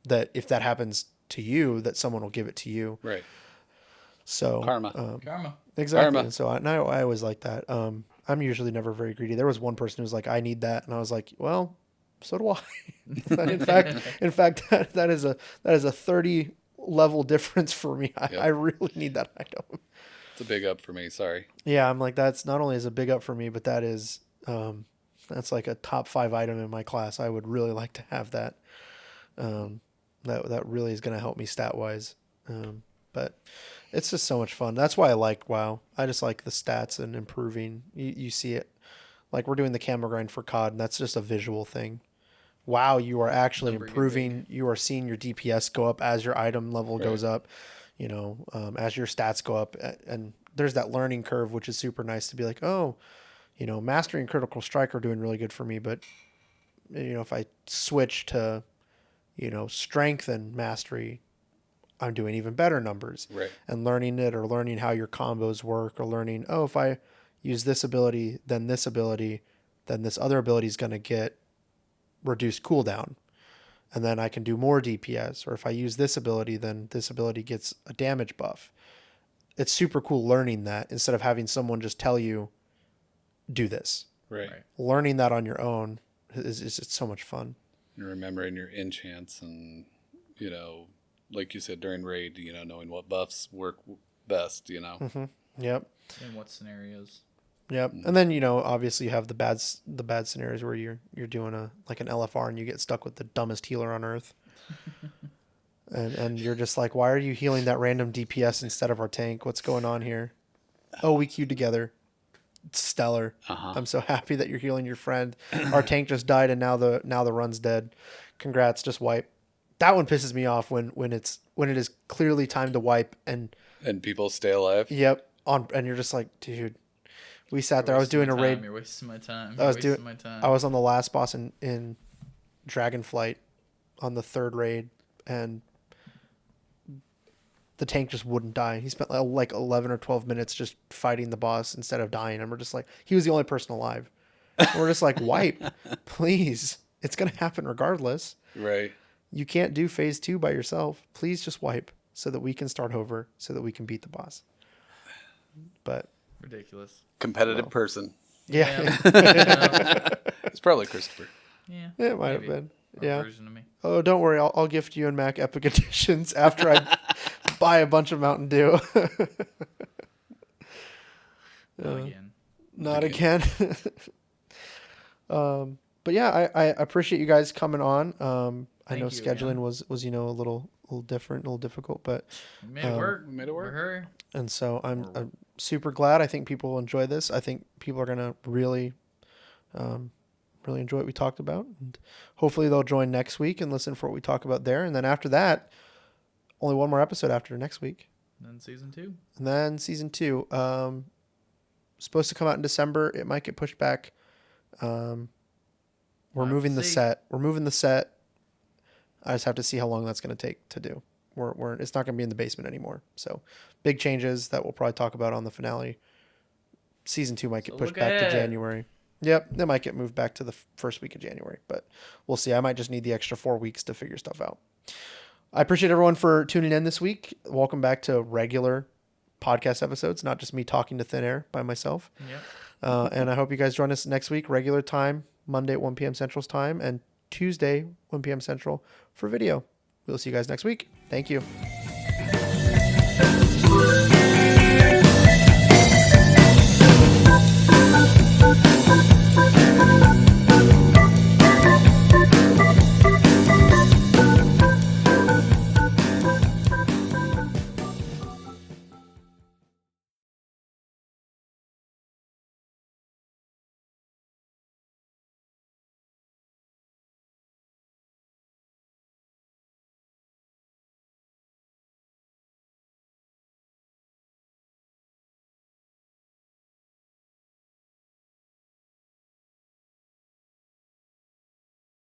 that if that happens to you, that someone will give it to you. Right. So Karma. Karma. Exactly. Karma. So I always like that. I'm usually never very greedy. There was one person who was like, I need that. And I was like, well, so do I. in fact, that is a 30 level difference for me. I really need that item. It's a big up for me. Sorry. Yeah. I'm like, that's not only is a big up for me, but that is, that's like a top 5 item in my class. I would really like to have that. That really is going to help me stat wise. But it's just so much fun. That's why I like WoW. I just like the stats and improving. You see it. Like we're doing the camera grind for COD, and that's just a visual thing. WoW, you are actually improving. You are seeing your DPS go up as your item level goes up, as your stats go up. And there's that learning curve, which is super nice to be like, oh, Mastery and Critical Strike are doing really good for me, but if I switch to, Strength and Mastery, I'm doing even better numbers. Right. And learning it, or learning how your combos work, or learning, if I use this ability, then this other ability is going to get reduced cooldown. And then I can do more DPS. Or if I use this ability, then this ability gets a damage buff. It's super cool learning that instead of having someone just tell you, do this. Right. Learning that on your own is it's so much fun. And remembering your enchants and, like you said, during raid, knowing what buffs work best, Mm-hmm. Yep. In what scenarios? Yep. And then, obviously you have the bad scenarios where you're doing an LFR and you get stuck with the dumbest healer on earth. and you're just like, why are you healing that random DPS instead of our tank? What's going on here? Oh, we queued together. It's stellar. Uh-huh. I'm so happy that you're healing your friend. Our tank just died and now the run's dead. Congrats, just wipe. That one pisses me off when it is clearly time to wipe and people stay alive. Yep. And you're just like, dude. We sat there. I was doing a raid. You're wasting my time. I was on the last boss in Dragonflight on the 3rd raid, and the tank just wouldn't die. He spent like 11 or 12 minutes just fighting the boss instead of dying. And we're just like, he was the only person alive. And we're just like, wipe, please. It's going to happen regardless. Right. You can't do phase 2 by yourself. Please just wipe so that we can start over, so that we can beat the boss. But ridiculous. Competitive person. Yeah. It's probably Christopher. Yeah. It might have been. Yeah. Version of me. Oh, don't worry. I'll gift you and Mac Epic Editions after I buy a bunch of Mountain Dew. Again. Not again. But yeah, I appreciate you guys coming on. I know scheduling was a little different, a little difficult, but we made it work. For her. And so I'm super glad. I think people will enjoy this. I think people are gonna really enjoy what we talked about, and hopefully they'll join next week and listen for what we talk about there. And then after that, only one more episode after next week. And then season 2. Supposed to come out in December. It might get pushed back. We're moving the set. I just have to see how long that's going to take to do. It's not going to be in the basement anymore. So big changes that we'll probably talk about on the finale. Season 2 might get pushed back to January. Yep, they might get moved back to the first week of January, but we'll see. I might just need the extra 4 weeks to figure stuff out. I appreciate everyone for tuning in this week. Welcome back to regular podcast episodes, not just me talking to thin air by myself. Yep. And I hope you guys join us next week, regular time, Monday at 1 p.m. Central's time, and Tuesday, 1 p.m. Central for video. We'll see you guys next week. Thank you.